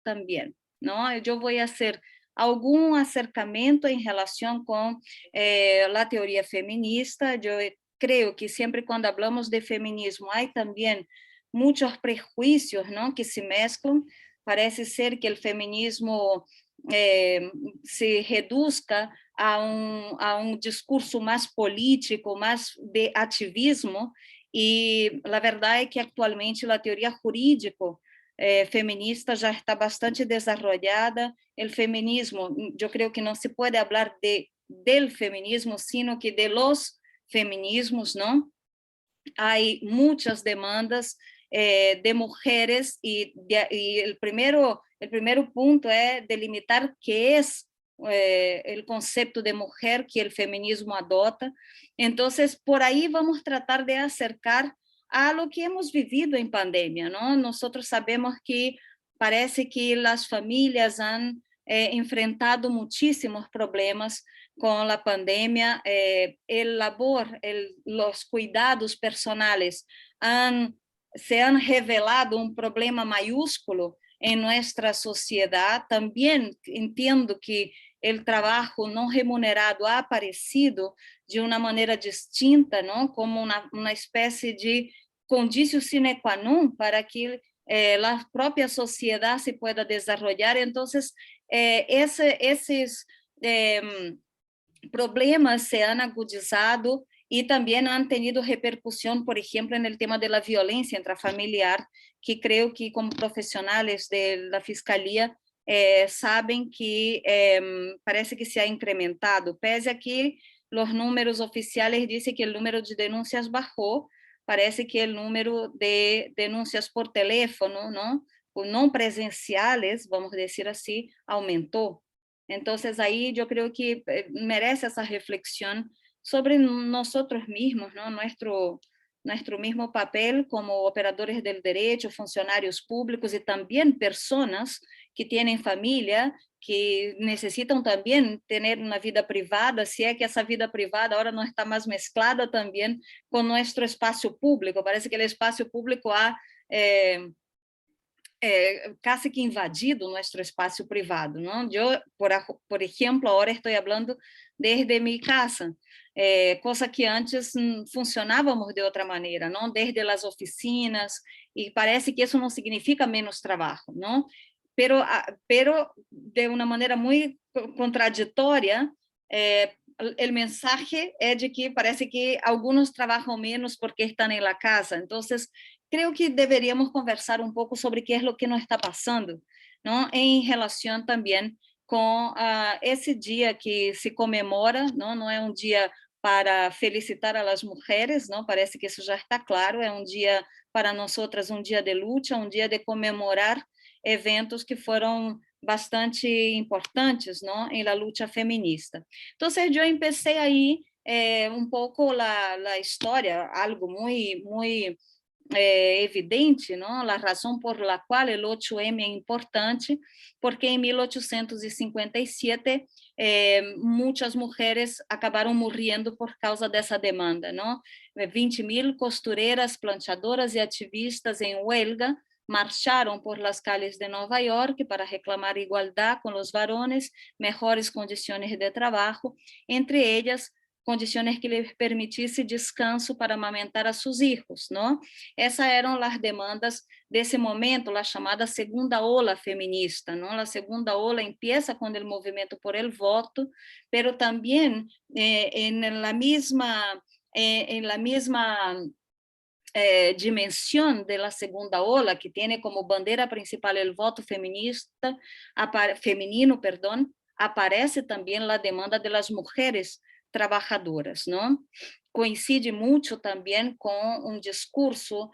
también, ¿no? Yo voy a hacer algún acercamiento en relación con la teoría feminista. Yo creo que siempre cuando hablamos de feminismo hay también muchos prejuicios, ¿no?, que se mezclan. Parece ser que el feminismo se reduzca a un discurso más político, más de activismo, y la verdad es que actualmente la teoría jurídica feminista ya está bastante desarrollada. El feminismo, yo creo que no se puede hablar del feminismo, sino que de los feminismos, ¿no? Hay muchas demandas de mujeres y el primero punto es delimitar qué es el concepto de mujer que el feminismo adopta. Entonces, por ahí vamos a tratar de acercar a lo que hemos vivido en pandemia, ¿no? Nosotros sabemos que parece que las familias han enfrentado muchísimos problemas con la pandemia. Los cuidados personales se han revelado un problema mayúsculo en nuestra sociedad. También entiendo que el trabajo no remunerado ha aparecido de una manera distinta, ¿no?, como una especie de condicio sine qua non para que la propia sociedad se pueda desarrollar. Entonces, esos problemas se han agudizado y también han tenido repercusión, por ejemplo, en el tema de la violencia intrafamiliar, que creo que como profesionales de la Fiscalía saben que parece que se ha incrementado, pese a que los números oficiales dicen que el número de denuncias bajó. Parece que el número de denuncias por teléfono, ¿no?, o no presenciales, vamos a decir así, aumentó. Entonces, ahí yo creo que merece esa reflexión sobre nosotros mismos, ¿no?, nuestro mismo papel como operadores del derecho, funcionarios públicos y también personas que tienen familia, que necesitan también tener una vida privada, si es que esa vida privada ahora no está más mezclada también con nuestro espacio público. Parece que el espacio público ha casi que invadido nuestro espacio privado, ¿no? Yo, por ejemplo, ahora estoy hablando desde mi casa, cosa que antes funcionábamos de otra manera, ¿no?, desde las oficinas, y parece que eso no significa menos trabajo, ¿no? Pero de una manera muy contradictoria, el mensaje es de que parece que algunos trabajan menos porque están en la casa. Entonces, creo que deveríamos conversar un poco sobre qué es lo que nos está pasando, ¿no?, en relación también con ese día que se conmemora, ¿no? No es un día para felicitar a las mujeres, ¿no? Parece que eso ya está claro, es un día para nosotras, un día de lucha, un día de conmemorar eventos que fueron bastante importantes, ¿no?, en la lucha feminista. Entonces, yo empecé ahí un poco la historia, algo muy evidente, ¿no?, a razão por la qual o 8M é importante, porque em 1857 muitas mulheres acabaram morrendo por causa dessa demanda, não? 20.000 costureiras, planchadoras e ativistas em huelga marcharam por las calles de Nova York para reclamar igualdade com os varones, mejores condições de trabalho, entre elas condições que lhes permitisse descanso para amamentar a seus hijos, não? Essas eram as demandas desse momento, a chamada segunda ola feminista, não? A segunda ola empieza com o movimento por el voto, pero também en la misma dimensión de la segunda ola, que tiene como bandera principal el voto feminista, femenino, perdón, aparece también la demanda de las mujeres trabajadoras, ¿no? Coincide mucho también con un discurso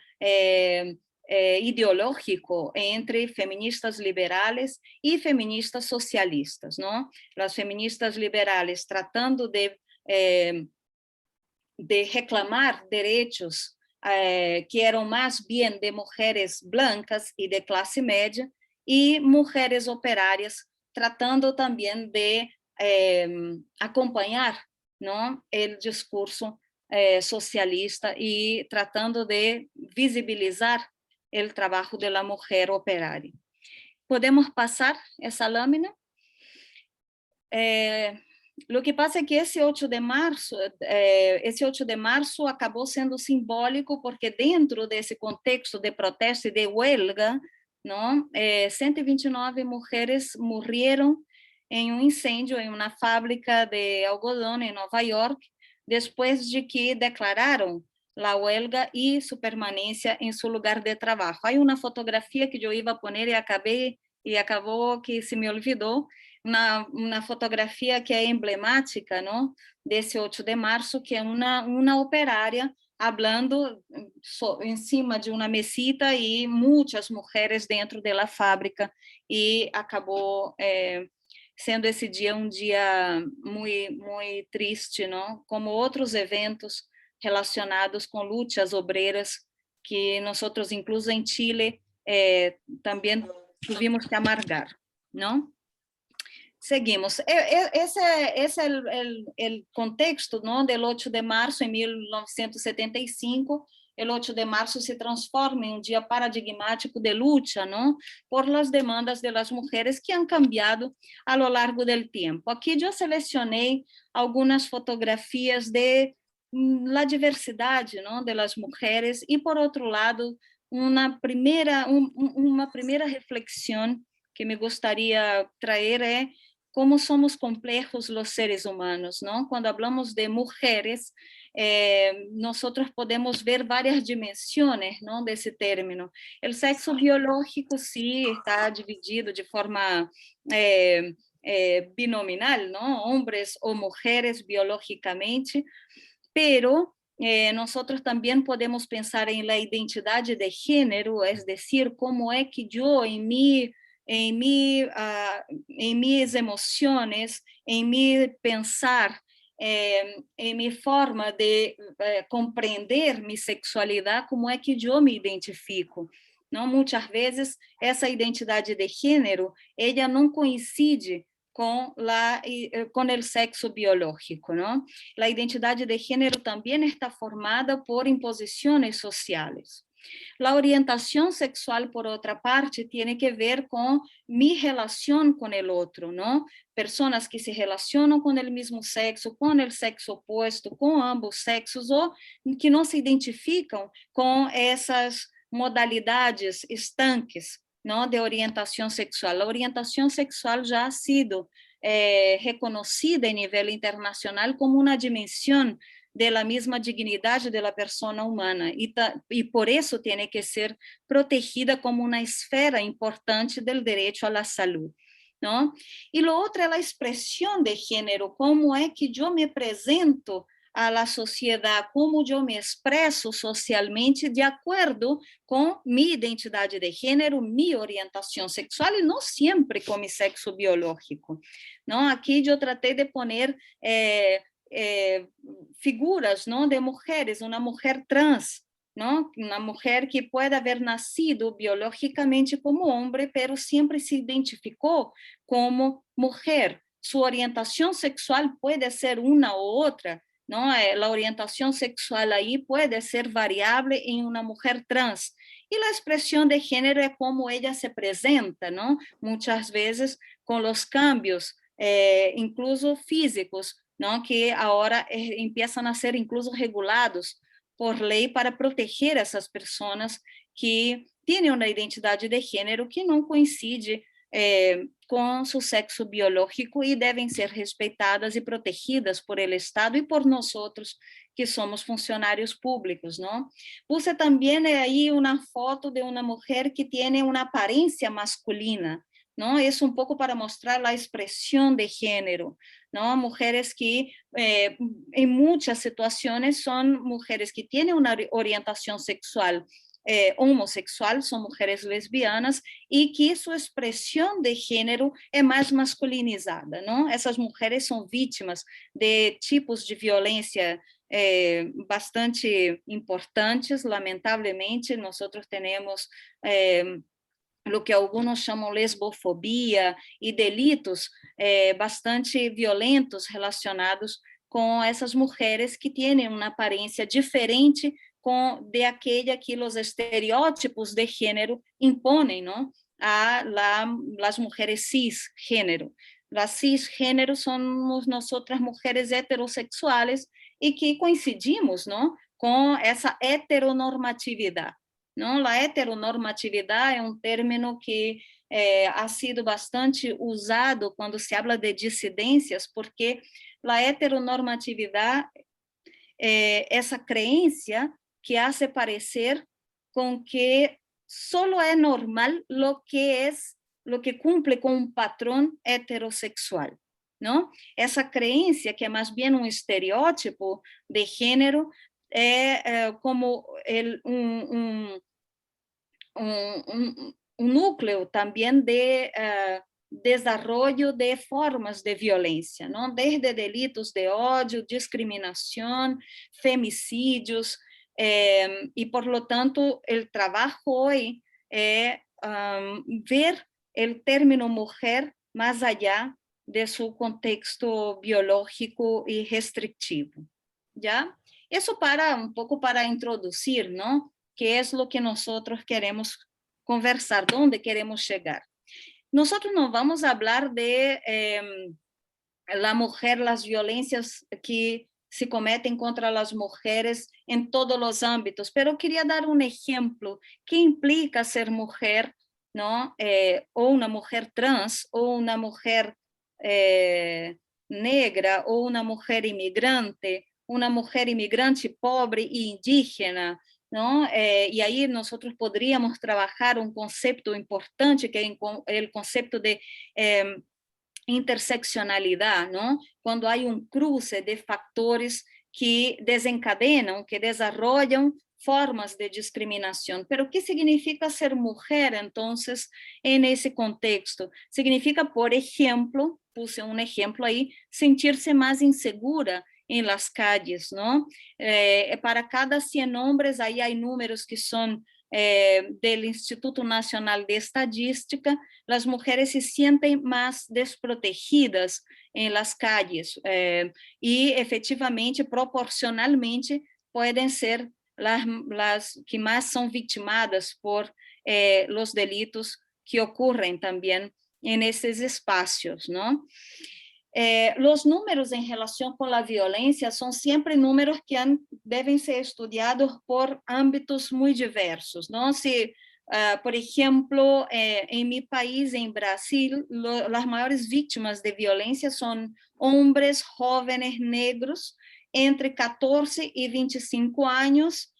ideológico entre feministas liberales y feministas socialistas, ¿no? Las feministas liberales tratando de reclamar derechos que eram mais bem de mulheres brancas e de classe média, e mulheres operárias tratando também de acompanhar, não, o discurso socialista e tratando de visibilizar o trabalho da mulher operária. Podemos pasar essa lâmina? O que passa é que esse 8 de março acabou sendo simbólico porque dentro desse contexto de protesto e de huelga, não, 129 mulheres morreram em um incêndio em uma fábrica de algodão em Nova York, depois de que declararam a huelga e sua permanência em seu lugar de trabalho. Há uma fotografia que eu ia pôr e acabou que se me olvidou, uma fotografia que é emblemática, não, desse 8 de março, que é uma operária falando em cima de uma mesita e muitas mulheres dentro da fábrica, e acabou sendo esse dia um dia muito triste, não? Como outros eventos relacionados com lutas obreiras que nós, incluso em Chile, também tivemos que amargar, não? Seguimos. Esse é o contexto, não, do 8 de março em 1975. O 8 de março se transforma em um dia paradigmático de luta, não, por as demandas das mulheres que han cambiado a lo largo do tempo. Aqui eu selecionei algumas fotografias de la diversidade, não, de las mulheres e, por outro lado, uma primeira reflexão que me gostaria trazer é como somos complejos os seres humanos, não? Quando falamos de mulheres, nós podemos ver várias dimensões, não, desse término. O sexo biológico, sim, está dividido de forma binominal, não? Homens ou mulheres biologicamente, pero nós também podemos pensar em la identidade de gênero, é decir, como é que eu, em mis emociones, en mi pensar, en mi forma de compreender mi sexualidade, como é que eu me identifico. Não? Muitas vezes, essa identidade de gênero, ela não coincide com o sexo biológico, não? A identidade de gênero também está formada por imposições sociais. La orientación sexual, por otra parte, tiene que ver con mi relación con el otro, ¿no? Personas que se relacionan con el mismo sexo, con el sexo opuesto, con ambos sexos, o que no se identifican con esas modalidades estanques, ¿no? De orientación sexual. La orientación sexual ya ha sido reconocida a nível internacional como uma dimensão de la misma dignidade de la persona humana e por isso tem que ser protegida como uma esfera importante do direito à la salud, não? E o outro é a expressão de gênero, como é que eu me apresento à la sociedade, como eu me expresso socialmente de acordo com minha identidade de gênero, minha orientação sexual e não sempre com meu sexo biológico, não? Aqui eu tratei de poner figuras, não, de mulheres, uma mulher trans, não, uma mulher que pode haver nascido biologicamente como homem, pero sempre se identificou como mulher. Sua orientação sexual pode ser uma ou outra, não? A orientação sexual aí pode ser variável em uma mulher trans. E a expressão de gênero é como ela se apresenta, não? Muitas vezes com os cambios, incluso físicos, não, que agora começam a ser incluso regulados por lei para proteger essas pessoas que têm uma identidade de gênero que não coincide com seu sexo biológico e devem ser respeitadas e protegidas por el Estado e por nós outros que somos funcionários públicos, não? Puse também aí uma foto de uma mulher que tem uma aparência masculina, não? Isso um pouco para mostrar a expressão de gênero, não? Mulheres que, em muitas situações, são mulheres que têm uma orientação sexual homossexual, são mulheres lesbianas, e que sua expressão de gênero é mais masculinizada, não? Essas mulheres são vítimas de tipos de violência bastante importantes, lamentavelmente. Nós temos o que alguns chamam lesbofobia e delitos bastante violentos relacionados com essas mulheres que têm uma aparência diferente de aquela que os estereótipos de gênero impõem, não? las mujeres cisgénero. Las cisgénero somos nosotras mujeres heterossexuales y que coincidimos, ¿no?, con esa heteronormatividad, ¿no? La heteronormatividad es un término que ha sido bastante usado cuando se habla de disidencias, porque la heteronormatividad esa creencia que hace parecer con que solo es normal lo que cumple con un patrón heterosexual, ¿no? Esa creencia, que es más bien un estereotipo de género, como un núcleo también de desarrollo de formas de violencia, ¿no? Desde delitos de odio, discriminación, femicidios, y por lo tanto el trabajo hoy es ver el término mujer más allá de su contexto biológico y restrictivo, ¿ya? Eso para un poco para introducir, ¿no?, qué es lo que nosotros queremos conversar, dónde queremos llegar. Nosotros no vamos a hablar de la mujer, las violencias que se cometen contra las mujeres en todos los ámbitos, pero quería dar un ejemplo que implica ser mujer, ¿no? O una mujer trans, o una mujer negra, o una mujer inmigrante pobre e indígena, ¿no? Y ahí nosotros podríamos trabajar un concepto importante, que es el concepto de interseccionalidad, ¿no? Cuando hay un cruce de factores que desencadenan, que desarrollan formas de discriminación. Pero ¿qué significa ser mujer, entonces, en ese contexto? Significa, por ejemplo, puse un ejemplo ahí, sentirse más insegura en las calles, ¿no? Para cada 100 hombres, ahí hay números que son del Instituto Nacional de Estadística, las mujeres se sienten más desprotegidas en las calles y efectivamente, proporcionalmente, pueden ser las que más son victimadas por los delitos que ocurren también en esos espacios, ¿no? Los números en relación con la violencia son siempre números que deben ser estudiados por ámbitos muy diversos, ¿no? Si, por ejemplo, en mi país, en Brasil, las mayores víctimas de violencia son hombres jóvenes negros entre 14 y 25 años,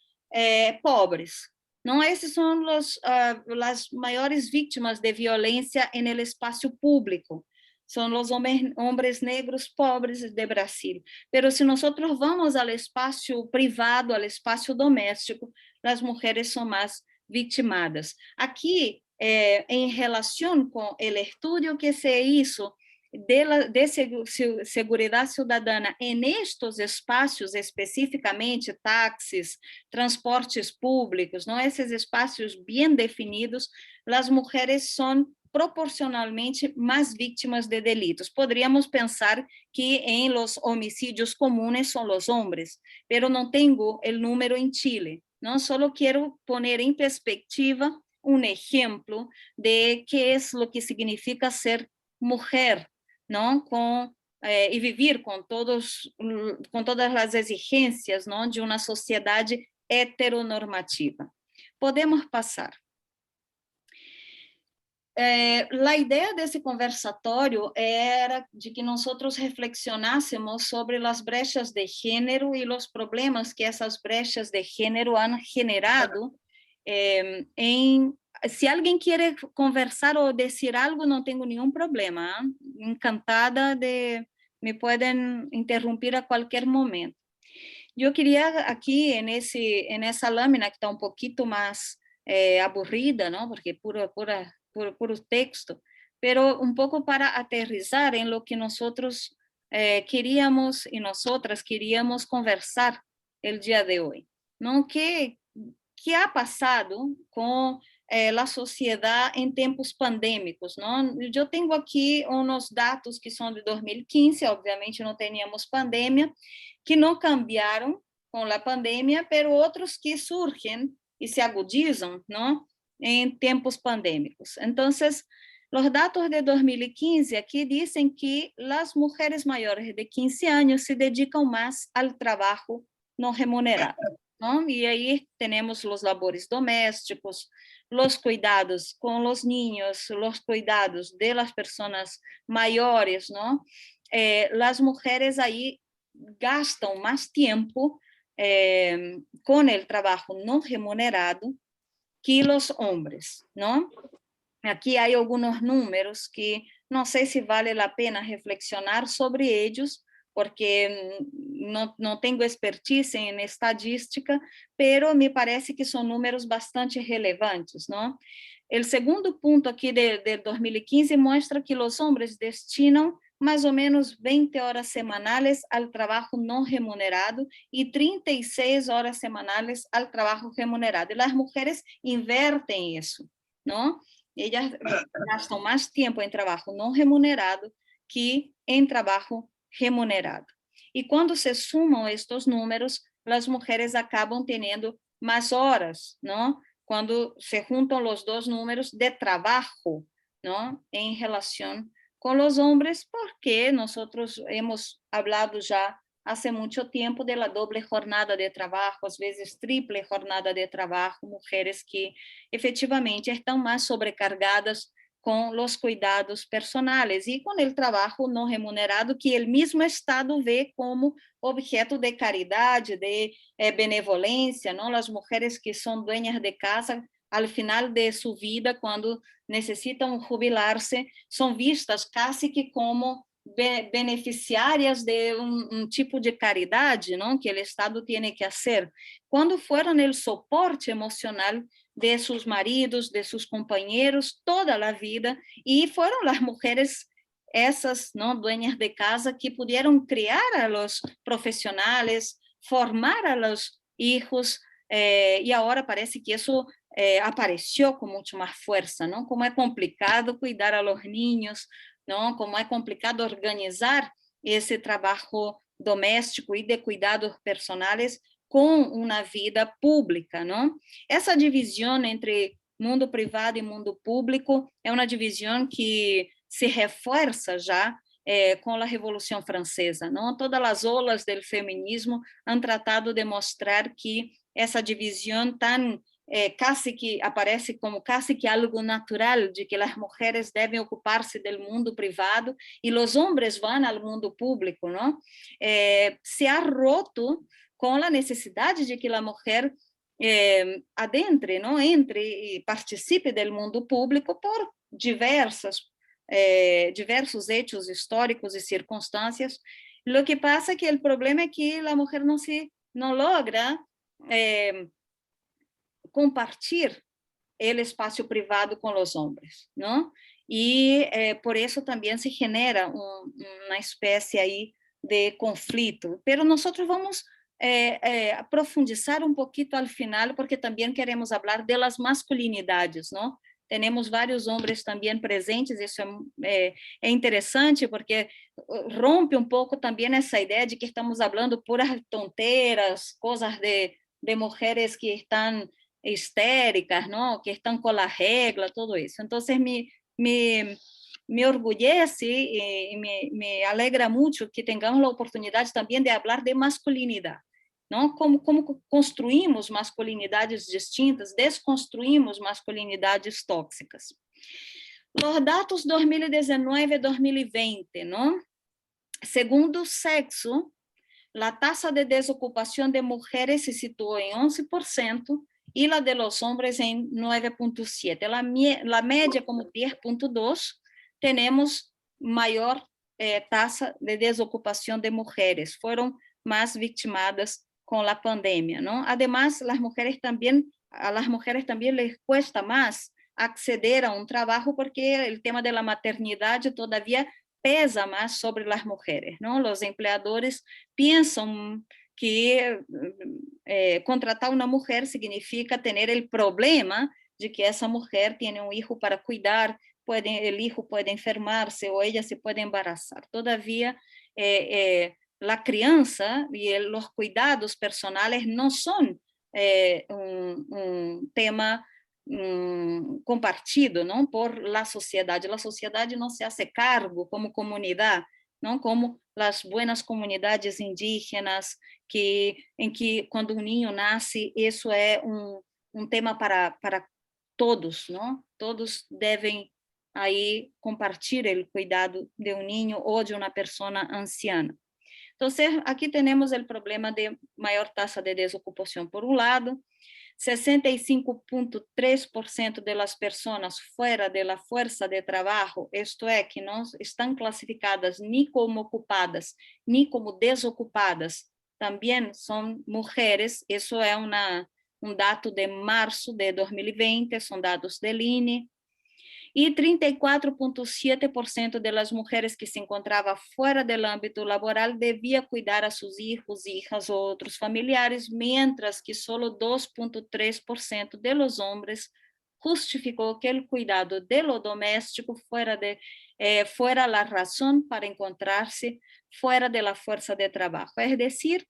pobres, ¿no? Esas son las mayores víctimas de violencia en el espacio público. Son los hombres negros pobres de Brasil. Pero si nosotros vamos al espacio privado, al espacio doméstico, las mujeres son más victimadas. Aquí, en relación con el estudio que se hizo de seguridad ciudadana en estos espacios, especificamente táxis, transportes públicos, ¿no? Esos espacios bien definidos, las mujeres son proporcionalmente más víctimas de delitos. Podríamos pensar que en los homicidios comunes son los hombres, pero no tengo el número en Chile, ¿no? Solo quiero poner en perspectiva un ejemplo de qué es lo que significa ser mujer, ¿no? Y vivir con todas las exigencias, ¿no?, de una sociedad heteronormativa. Podemos pasar. La idea desse conversatório era de que nós reflexionássemos sobre as brechas de gênero e os problemas que essas brechas de gênero han generado. Se alguém quer conversar ou dizer algo, não tenho nenhum problema. Encantada me podem interromper a qualquer momento. Eu queria aqui, nessa lâmina que está um pouquinho mais aburrida, não? Porque puro texto, pero un poco para aterrizar en lo que nosotros queríamos y nosotras queríamos conversar el día de hoy, ¿no? ¿Qué ha pasado con la sociedad en tiempos pandémicos, ¿no? Yo tengo aquí unos datos que son de 2015, obviamente no teníamos pandemia, que no cambiaron con la pandemia, pero otros que surgen y se agudizan, ¿no?, en tiempos pandémicos. Entonces, los datos de 2015 aquí dicen que las mujeres mayores de 15 años se dedican más al trabajo no remunerado, ¿no? Y ahí tenemos los labores domésticos, los cuidados con los niños, los cuidados de las personas mayores, ¿no? Las mujeres ahí gastan más tiempo con el trabajo no remunerado que los hombres, ¿no? Aquí hay algunos números que no sé si vale la pena reflexionar sobre ellos, porque no tengo expertise en estadística, pero me parece que son números bastante relevantes, ¿no? El segundo punto aquí de 2015 muestra que los hombres destinam más o menos 20 horas semanales al trabajo no remunerado y 36 horas semanales al trabajo remunerado. Y las mujeres inverten eso, ¿no? Ellas gastam mais tempo em trabalho não remunerado que em trabalho remunerado. E quando se sumam estes números, as mulheres acabam tendo mais horas, não? Quando se juntam os dois números de trabalho, não? Em relação com os homens, porque nós hemos hablado já hace muito tempo de la doble jornada de trabalho, às vezes triple jornada de trabalho, mulheres que efetivamente estão mais sobrecargadas com os cuidados personais e com o trabalho não remunerado que o mesmo Estado vê como objeto de caridade, de benevolência, não? As mulheres que são dueñas de casa, ao final de sua vida, quando necessitam jubilar-se, são vistas quase que como beneficiárias de um tipo de caridade, não, que o Estado tem que fazer, quando foram o suporte emocional de seus maridos, de seus companheiros, toda a vida, e foram as mulheres essas, não, dueñas de casa, que puderam criar a los profissionais, formar a los hijos, e agora parece que isso apareceu com muito mais força, não? Como é complicado cuidar a los niños, não? Como é complicado organizar esse trabalho doméstico e de cuidados personais com uma vida pública, não? Essa divisão entre mundo privado e mundo público é uma divisão que se reforça já com a Revolução Francesa, não? Todas as olas do feminismo han tratado de mostrar que essa divisão tão casi que aparece como casi que algo natural de que as mulheres devem ocupar-se do mundo privado e os homens vão ao mundo público, não? Se ha roto com a necessidade de que a mulher adentre, não, entre e participe do mundo público por diversos hechos históricos e circunstâncias. O que passa é que o problema é que a mulher não logra compartilhar o espaço privado com os homens, não? E por isso também se genera uma espécie aí de conflito. Pero nós vamos aprofundizar um pouquinho ao final, porque também queremos falar de las masculinidades, não? Temos vários homens também presentes, isso é interessante, porque rompe um pouco também essa ideia de que estamos falando puras tonteras, coisas de mulheres que estão histéricas, não? Que estão com a regra, tudo isso. Então, me orgulhece e me alegra muito que tenhamos a oportunidade também de falar de masculinidade, não? Como construímos masculinidades distintas, desconstruímos masculinidades tóxicas. Os dados 2019 e 2020, não? Segundo o sexo, a taxa de desocupação de mulheres se situou em 11%, e a de los hombres em 9,7%. A média como 10,2%, temos maior taxa de desocupação de mulheres, foram mais vitimadas com a pandemia, não? Además, as mulheres também les cuesta mais acceder a um trabalho porque o tema da maternidade todavia pesa mais sobre as mulheres, não? Os empregadores pensam que contratar uma mulher significa ter o problema de que essa mulher tem um filho para cuidar, o filho pode enfermar-se ou ela se pode embaraçar. Todavia, a criança e os cuidados personais não são um tema compartido, não, por la sociedade. A sociedade não se hace cargo como comunidade, não, como as buenas comunidades indígenas, em que quando um ninho nasce, isso é tema para todos, não? Todos devem aí compartilhar o cuidado de um ninho ou de uma pessoa anciana. Então, aqui temos o problema de maior taxa de desocupação por um lado, 65,3% das pessoas fora da força de trabalho, isto é, que não estão classificadas nem como ocupadas, nem como desocupadas, também são mulheres. Isso é dado de março de 2020, são dados do INE. E 34,7% das mulheres que se encontravam fora do âmbito laboral devia cuidar a seus filhos, hijas ou outros familiares, mientras que só 2,3% dos homens justificou que o cuidado de lo doméstico fuera a razão para encontrar-se fora da força de trabalho. É decir,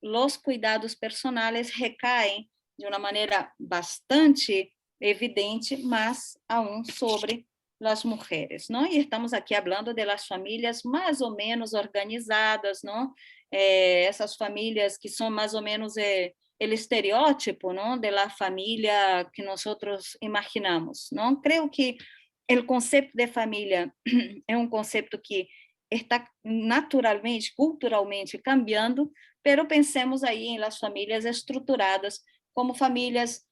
os cuidados personais recaem de uma maneira bastante evidente, mas aún sobre as mulheres, não? E estamos aqui falando de las famílias mais ou menos organizadas, não? Essas famílias que são mais ou menos o estereótipo, não? De la família que nós imaginamos, não? Creio que o conceito de família é conceito que está naturalmente, culturalmente cambiando, pero pensemos aí em las famílias estruturadas como famílias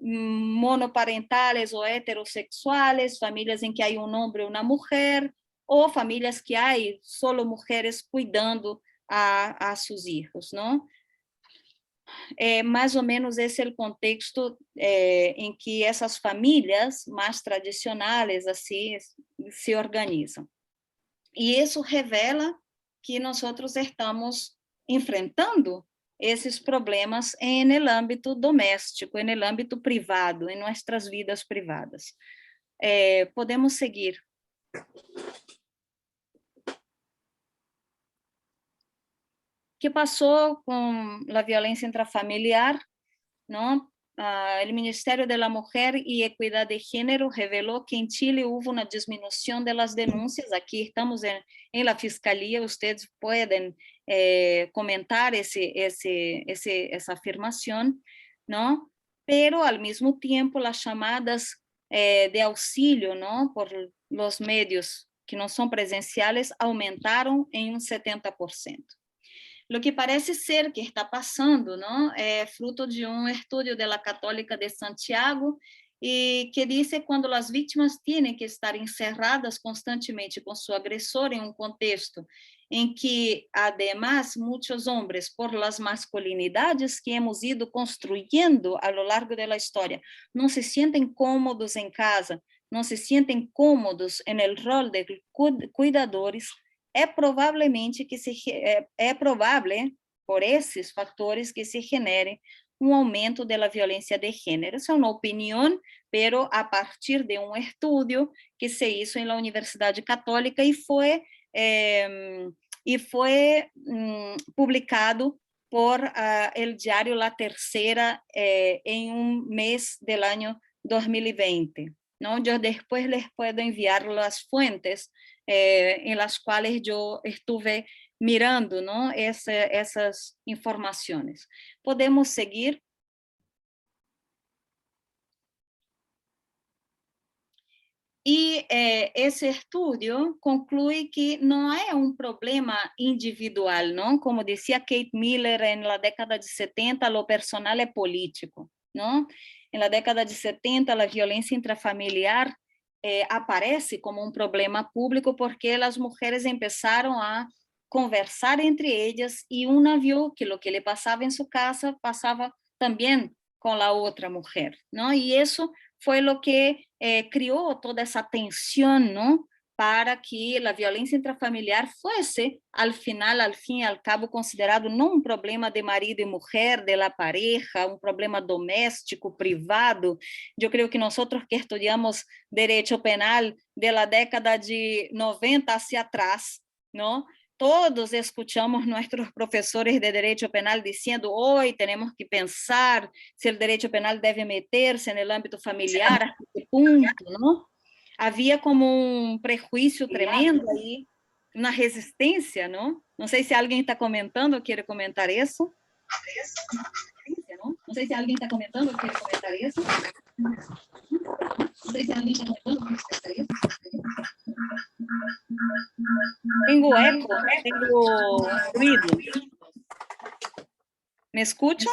monoparentales ou heterossexuais, famílias em que há um homem e uma mulher, ou famílias que há solo mulheres cuidando a seus filhos, não? Mais ou menos esse é o contexto em que essas famílias mais tradicionais assim se organizam. E isso revela que nós estamos enfrentando esses problemas no âmbito doméstico, no âmbito privado, em nossas vidas privadas. Podemos seguir. O que passou com a violência intrafamiliar, não? O Ministério da Mulher e Equidade de Gênero revelou que em Chile houve uma diminuição das denúncias. Aqui estamos em la Fiscalía, vocês podem comentar essa afirmação, não? Pero, ao mesmo tempo, as chamadas de auxílio, não? Por los medios que não são presenciais aumentaram em 70%. Lo que parece ser que está passando, não, é fruto de estudo da Católica de Santiago e que diz que quando as vítimas têm que estar encerradas constantemente com seu agressor em contexto em que, además, muitos homens, por las masculinidades que hemos ido construindo a lo largo da história, não se sentem cômodos em casa, não se sentem cômodos en el rol de cuidadores, é provavelmente que é provável por esses fatores que se genere aumento da violência de gênero. Essa é uma opinião, pero a partir de estudo que se hizo na Universidade Católica e foi publicado por el diário La Tercera em mês do ano 2020. Não? Eu depois les puedo enviar as fuentes em las quais eu estive mirando, não? Essas informações. Podemos seguir. E esse estudo conclui que não é problema individual, não? Como dizia Kate Miller, na década de 70, o personal é político, não? Na década de 70, a violência intrafamiliar aparece como problema público porque as mulheres começaram a conversar entre elas e uma viu que o que lhe passava em sua casa passava também com a outra mulher, não? E isso foi o que criou toda essa tensão, não? Para que a violência intrafamiliar fosse, ao fim e ao cabo, considerado não problema de marido e mulher, de la pareja, problema doméstico, privado. Eu creio que nós que estudamos direito penal da década de 90 hacia atrás, não? todos escuchamos nuestros profesores de derecho penal diciendo, hoy tenemos que pensar si el derecho penal debe meterse en el ámbito familiar, hasta qué punto, ¿no? Había como un prejuicio tremendo ahí, una resistencia, ¿no? No sé si alguien está comentando, quiere comentar eso. ¿No? No sé si alguien está comentando, quiere comentar eso. No sé si alguien está comentando, quiere comentar eso. Tengo eco, tengo ruido. ¿Me escuchan?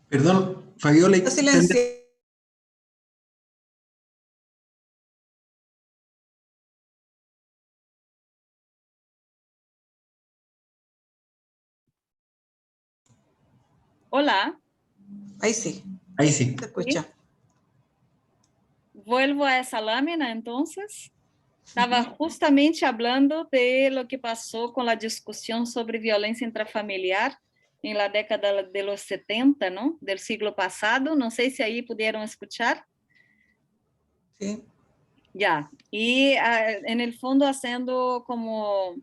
Perdón, Fabiola. Hola. Ahí sí. Ahí sí. Se escucha. ¿Sí? Vuelvo a esa lámina, entonces. Estaba justamente hablando de lo que pasó con la discusión sobre violencia intrafamiliar en la década de los 70, ¿no? Del siglo pasado. No sé si ahí pudieron escuchar. Sí. Ya, y en el fondo haciendo como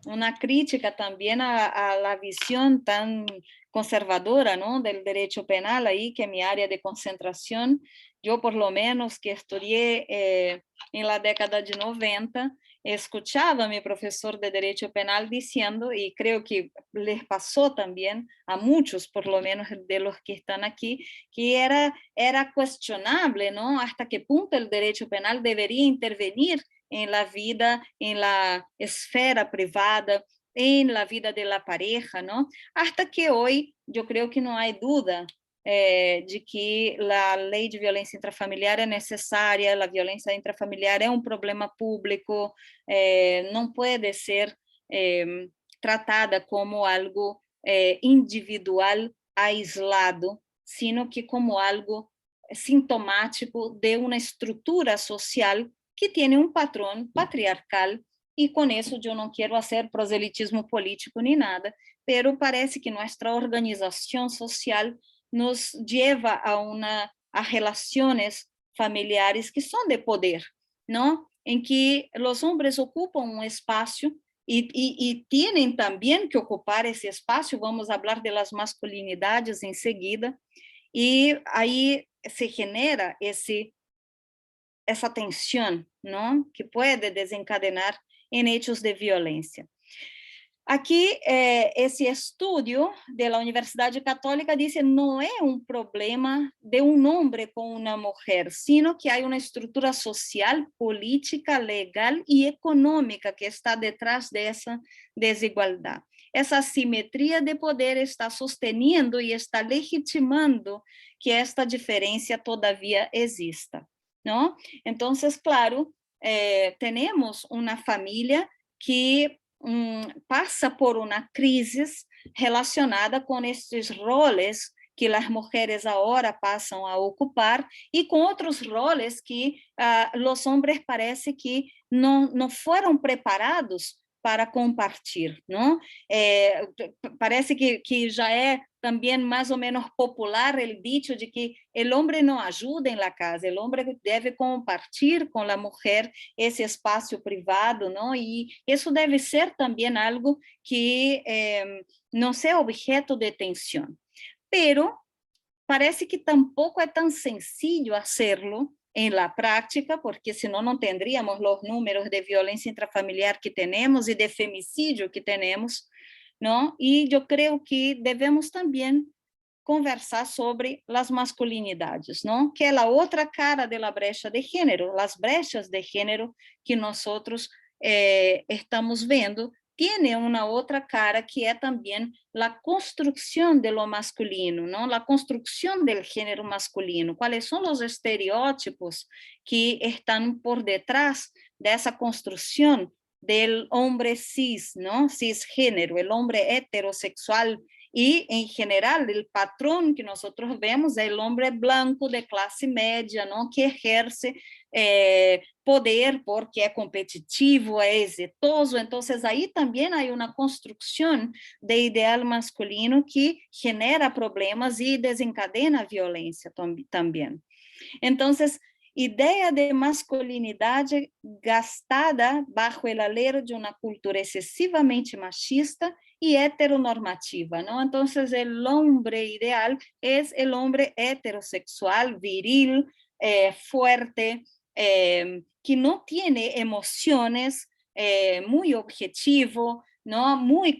una crítica también a la visión tan conservadora, ¿no? Del derecho penal ahí, que es mi área de concentración. Yo por lo menos que estudié en la década de 90, escuchaba a mi profesor de derecho penal diciendo, y creo que les pasó también a muchos, por lo menos de los que están aquí, que era cuestionable, ¿no? Hasta qué punto el derecho penal debería intervenir en la vida, en la esfera privada, en la vida de la pareja, ¿no? Hasta que hoy yo creo que no hay duda de que la ley de violencia intrafamiliar é necessária, a violência intrafamiliar é um problema público, não pode ser tratada como algo individual, aislado, sino que como algo sintomático de uma estrutura social que tem um patrão patriarcal, e com isso eu não quero fazer proselitismo político nem nada, pero parece que nossa organização social nos leva a relações familiares que são de poder, não? Em que os homens ocupam um espaço e têm também que ocupar esse espaço. Vamos falar das masculinidades em seguida, e aí se genera essa tensão, não? Que pode desencadenar em hechos de violência. Aqui, esse estudo da Universidade Católica diz que não é um problema de um homem com uma mulher, sino que há uma estrutura social, política, legal e econômica que está detrás dessa desigualdade. Essa assimetria de poder está sustentando e está legitimando que esta diferença todavia exista, não? Então, claro, temos uma família que passa por uma crise relacionada com esses roles que as mulheres agora passam a ocupar e com outros roles que os homens parece que não foram preparados para compartilhar, não? Parece que já é também mais ou menos popular o dicho de que o homem não ajuda em la casa, o homem deve compartilhar com a mulher esse espaço privado, não? E isso deve ser também algo que não seja objeto de tensão. Pero parece que tampouco é tão sencillo hacerlo en la práctica, porque senão não tendríamos os números de violência intrafamiliar que temos e de femicídio que temos, não? E eu creio que devemos também conversar sobre as masculinidades, não? Que é a outra cara da brecha de gênero, as brechas de gênero que nós estamos vendo, tiene una otra cara que es también la construcción de lo masculino, ¿no? La construcción del género masculino. ¿Cuáles son los estereotipos que están por detrás de esa construcción del hombre cis, ¿no? Cisgénero, el hombre heterosexual Y en general el patrón que nosotros vemos es el hombre blanco de clase media, ¿no? Que ejerce poder porque es competitivo, es exitoso. Entonces ahí también hay una construcción de ideal masculino que genera problemas y desencadena violencia también. Entonces, idea de masculinidad gastada bajo el alero de una cultura excesivamente machista y heteronormativa, ¿no? Entonces, el hombre ideal es el hombre heterosexual, viril, fuerte, que no tiene emociones, muy objetivo, ¿no? Muy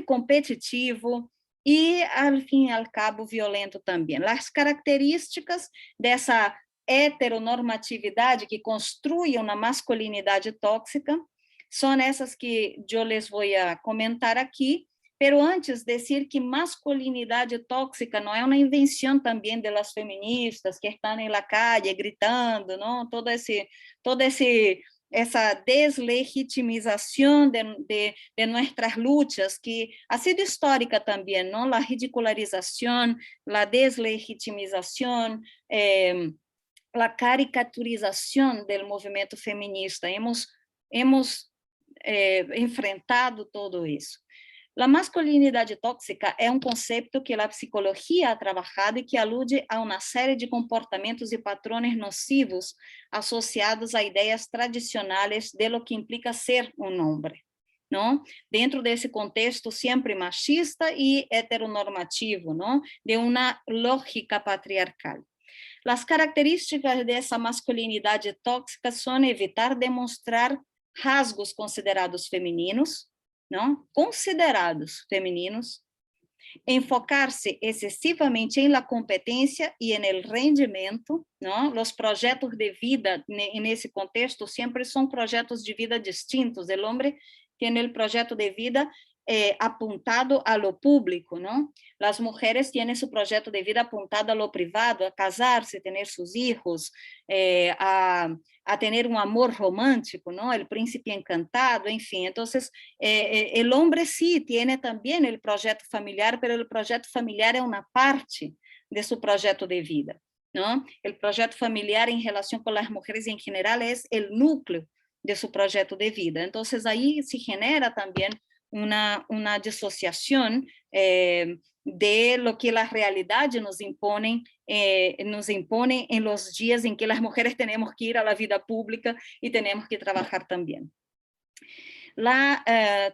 competitivo, e, al fim e al cabo, violento também. As características dessa heteronormatividade que construi uma masculinidade tóxica são essas que eu les vou a comentar aqui, pero antes dizer que masculinidade tóxica não é uma invenção também das feministas que estão na calle gritando, não? Essa deslegitimização de nossas lutas, que ha sido histórica também, não? A ridicularização, a deslegitimização, a caricaturização do movimento feminista. Hemos enfrentado todo isso. A masculinidade tóxica é um conceito que a psicologia ha trabalhado e que alude a uma série de comportamentos e patrones nocivos associados a ideias tradicionais de lo que implica ser um homem, não? Dentro desse contexto sempre machista e heteronormativo, não? De uma lógica patriarcal. As características dessa masculinidade tóxica são evitar demonstrar rasgos considerados femininos, não? Considerados femininos, enfocar-se excessivamente em la competência e en el rendimento, não? Os projetos de vida nesse contexto sempre são projetos de vida distintos. O homem tem o projeto de vida apuntado a lo público, ¿no? Las mujeres tienen su proyecto de vida apuntado a lo privado, a casarse, tener sus hijos, a tener un amor romántico, ¿no? El príncipe encantado, en fin. Entonces, el hombre sí tiene también el proyecto familiar, pero el proyecto familiar es una parte de su proyecto de vida, ¿no? El proyecto familiar en relación con las mujeres en general es el núcleo de su proyecto de vida. Entonces, ahí se genera también una disociación de lo que la realidad nos impone en los días en que las mujeres tenemos que ir a la vida pública y tenemos que trabajar también.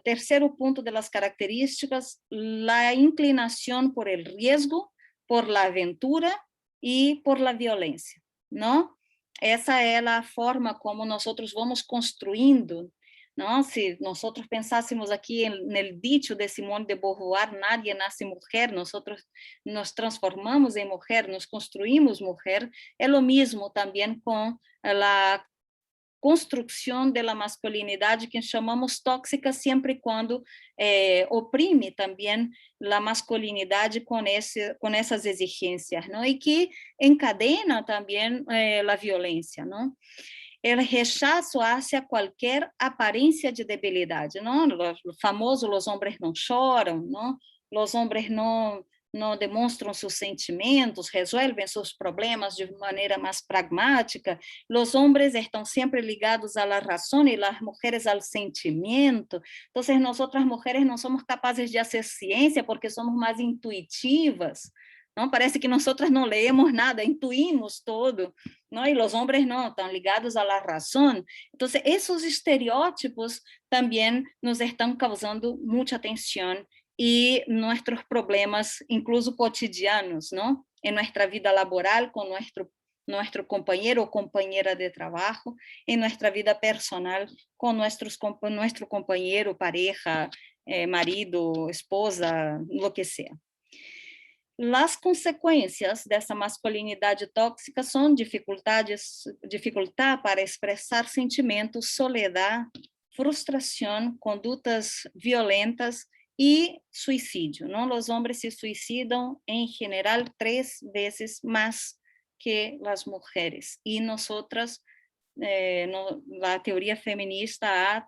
Tercero punto de las características, la inclinación por el riesgo, por la aventura y por la violencia, ¿no? Esa es la forma como nosotros vamos construyendo, ¿no? Si nosotros pensásemos aquí en el dicho de Simone de Beauvoir, nadie nace mujer, nosotros nos transformamos en mujer, nos construimos mujer, es lo mismo también con la construção da masculinidade que chamamos tóxica sempre quando oprime também a masculinidade com essas exigências, não? E que encadena também a violência, não? O rechazo hacia qualquer aparência de debilidade, não? O famoso os homens não choram, não? Os homens não demonstram seus sentimentos, resolvem seus problemas de maneira mais pragmática, os homens estão sempre ligados à razão e as mulheres ao sentimento. Então, nós mulheres não somos capazes de fazer ciência porque somos mais intuitivas, não? Parece que nós não leemos nada, intuímos todo, não? E os homens não, estão ligados à razão. Então, esses estereótipos também nos estão causando muita tensão y nuestros problemas, incluso cotidianos, ¿no? En nuestra vida laboral, con nuestro compañero o compañera de trabajo, en nuestra vida personal, con nuestro compañero, pareja, marido, esposa, lo que sea. Las consecuencias de esa masculinidad tóxica son dificultad para expresar sentimientos, soledad, frustración, conductas violentas, e suicídio, não? Os homens se suicidam em geral 3 vezes mais que as mulheres. E nós, a teoria feminista ha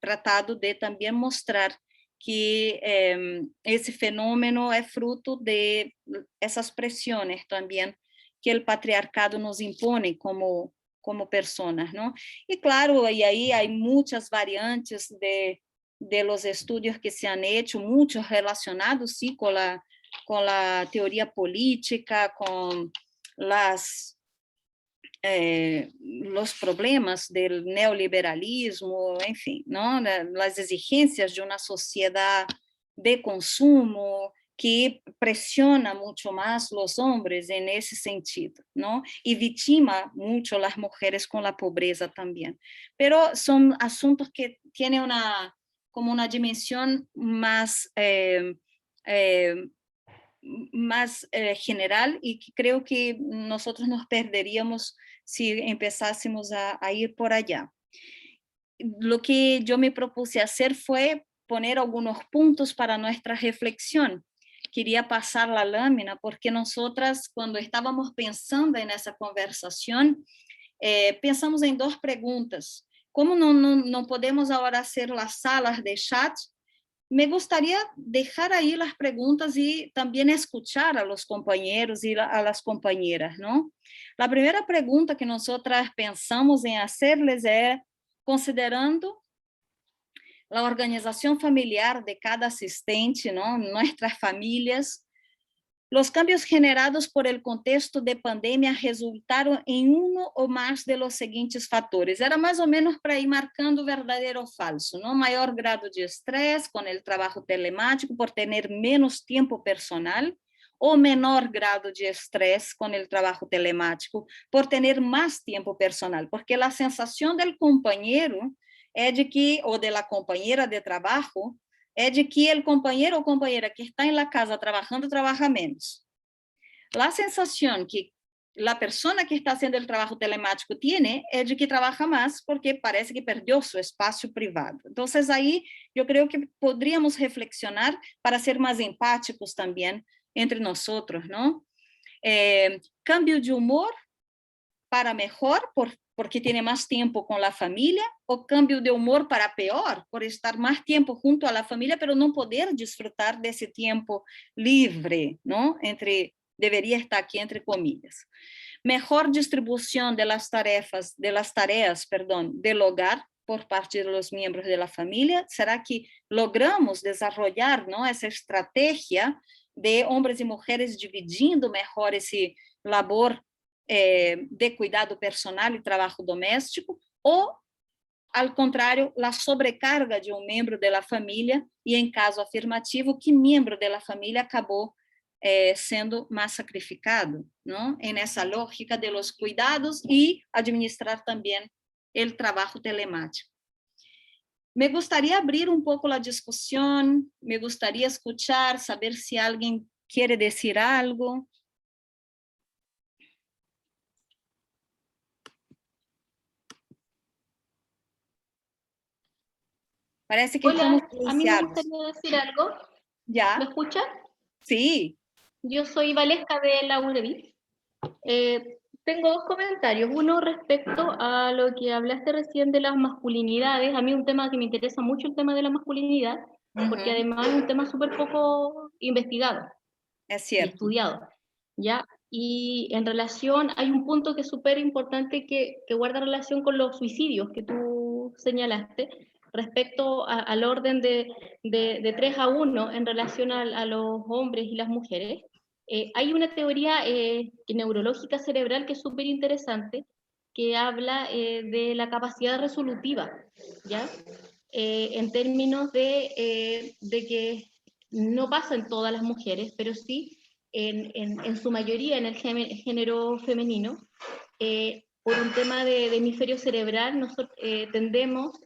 tratado de também mostrar que ese fenómeno es fruto de esas presiones también que el patriarcado nos impone como personas, ¿no? Y claro, y ahí hay muchas variantes de los estudios que se han hecho, muchos relacionados, sí, con la teoría política, con los problemas del neoliberalismo, en fin, ¿no? Las exigencias de una sociedad de consumo que presiona mucho más los hombres en ese sentido, ¿no? Y victima mucho las mujeres con la pobreza también. Pero son asuntos que tienen como una dimensión más general, y que creo que nosotros nos perderíamos si empezásemos a ir por allá. Lo que yo me propuse hacer fue poner algunos puntos para nuestra reflexión. Quería pasar la lámina porque nosotras, cuando estábamos pensando en esa conversación, pensamos en dos preguntas. Como no podemos ahora hacer las salas de chat, me gustaría dejar ahí las preguntas y también escuchar a los compañeros y a las compañeras, ¿no? La primera pregunta que nosotras pensamos en hacerles es, considerando la organización familiar de cada asistente, ¿no? Nuestras familias, los cambios generados por el contexto de pandemia resultaron en uno o más de los siguientes fatores. Era más o menos para ir marcando verdadero o falso, ¿no? Mayor grado de estrés con el trabajo telemático por tener menos tiempo personal, o menor grado de estrés con el trabajo telemático por tener más tiempo personal, porque la sensación del compañero es de que, o de la compañera de trabajo, é de que o companheiro ou companheira que está na casa trabalhando trabalha menos. A sensação que a pessoa que está fazendo o trabalho telemático tem é de que trabalha mais porque parece que perdeu seu espaço privado. Então, aí eu creio que poderíamos reflexionar para ser mais empáticos também entre nós, não? Cambio de humor para melhor porque tiene más tiempo con la familia, o cambio de humor para peor, por estar más tiempo junto a la familia, pero no poder disfrutar de ese tiempo libre, ¿no? Debería estar aquí entre comillas. Mejor distribución de las tareas, del hogar por parte de los miembros de la familia. ¿Será que logramos desarrollar, ¿no? Esa estrategia de hombres y mujeres dividindo mejor ese labor de cuidado personal e trabalho doméstico, ou, ao contrário, a sobrecarga de um membro da família, e em caso afirmativo, que membro da família acabou sendo mais sacrificado, não? En essa lógica de los cuidados e administrar também o trabalho telemático. Me gustaría abrir un poco la discusión, me gustaría escuchar, saber si alguien quiere decir algo. Parece que Hola, estamos a mí me silenciados. gustaría decir algo. ¿Ya? ¿Me escuchan? Sí. Yo soy Valesca de la UNEVI. Tengo dos comentarios. Uno respecto a lo que hablaste recién de las masculinidades. A mí un tema que me interesa mucho, el tema de la masculinidad, porque además es un tema súper poco investigado. Es cierto. Y estudiado, ¿ya? Y en relación, hay un punto que es súper importante que guarda relación con los suicidios que tú señalaste, respecto al orden de 3-1 en relación a los hombres y las mujeres. Hay una teoría neurológica cerebral que es súper interesante, que habla de la capacidad resolutiva, ¿ya? En términos de que no pasa en todas las mujeres, pero sí en su mayoría en el género femenino, por un tema de hemisferio cerebral, nosotros tendemos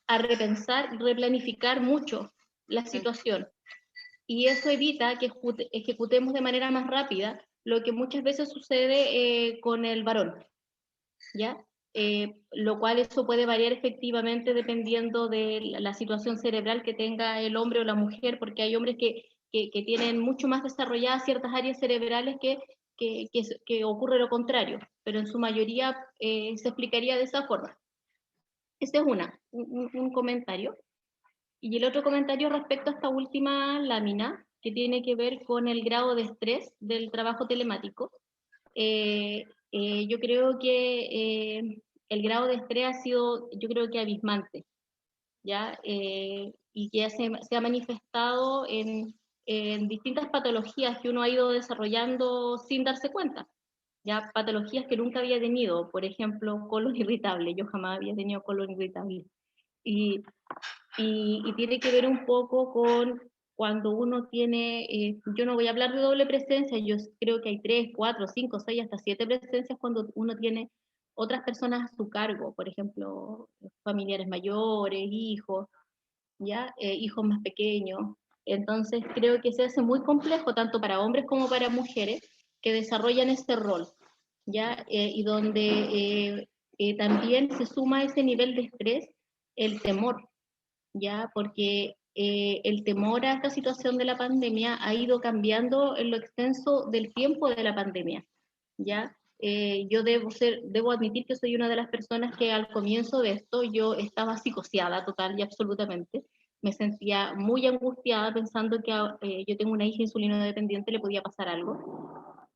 a repensar y replanificar mucho la situación. Y eso evita que ejecutemos de manera más rápida lo que muchas veces sucede con el varón, ¿ya? Lo cual eso puede variar efectivamente dependiendo de la situación cerebral que tenga el hombre o la mujer, porque hay hombres que tienen mucho más desarrolladas ciertas áreas cerebrales que ocurre lo contrario, pero en su mayoría se explicaría de esa forma. Este es un comentario. Y el otro comentario respecto a esta última lámina, que tiene que ver con el grado de estrés del trabajo telemático. Yo creo que el grado de estrés ha sido, yo creo que abismante, ¿ya? Y que se ha manifestado en distintas patologías que uno ha ido desarrollando sin darse cuenta, ¿ya? Patologías que nunca había tenido, por ejemplo, colon irritable, yo jamás había tenido colon irritable. Y, y tiene que ver un poco con cuando uno tiene, yo no voy a hablar de doble presencia, yo creo que hay 3, 4, 5, 6, hasta 7 presencias cuando uno tiene otras personas a su cargo, por ejemplo, familiares mayores, hijos, ¿ya? Hijos más pequeños. Entonces creo que se hace muy complejo tanto para hombres como para mujeres que desarrollan este rol, ¿ya? Y donde también se suma a ese nivel de estrés el temor, ¿ya? Porque el temor a esta situación de la pandemia ha ido cambiando en lo extenso del tiempo de la pandemia, ¿ya? Yo debo admitir que soy una de las personas que al comienzo de esto yo estaba psicoseada total y absolutamente. Me sentía muy angustiada pensando que yo tengo una hija insulino dependiente, le podía pasar algo.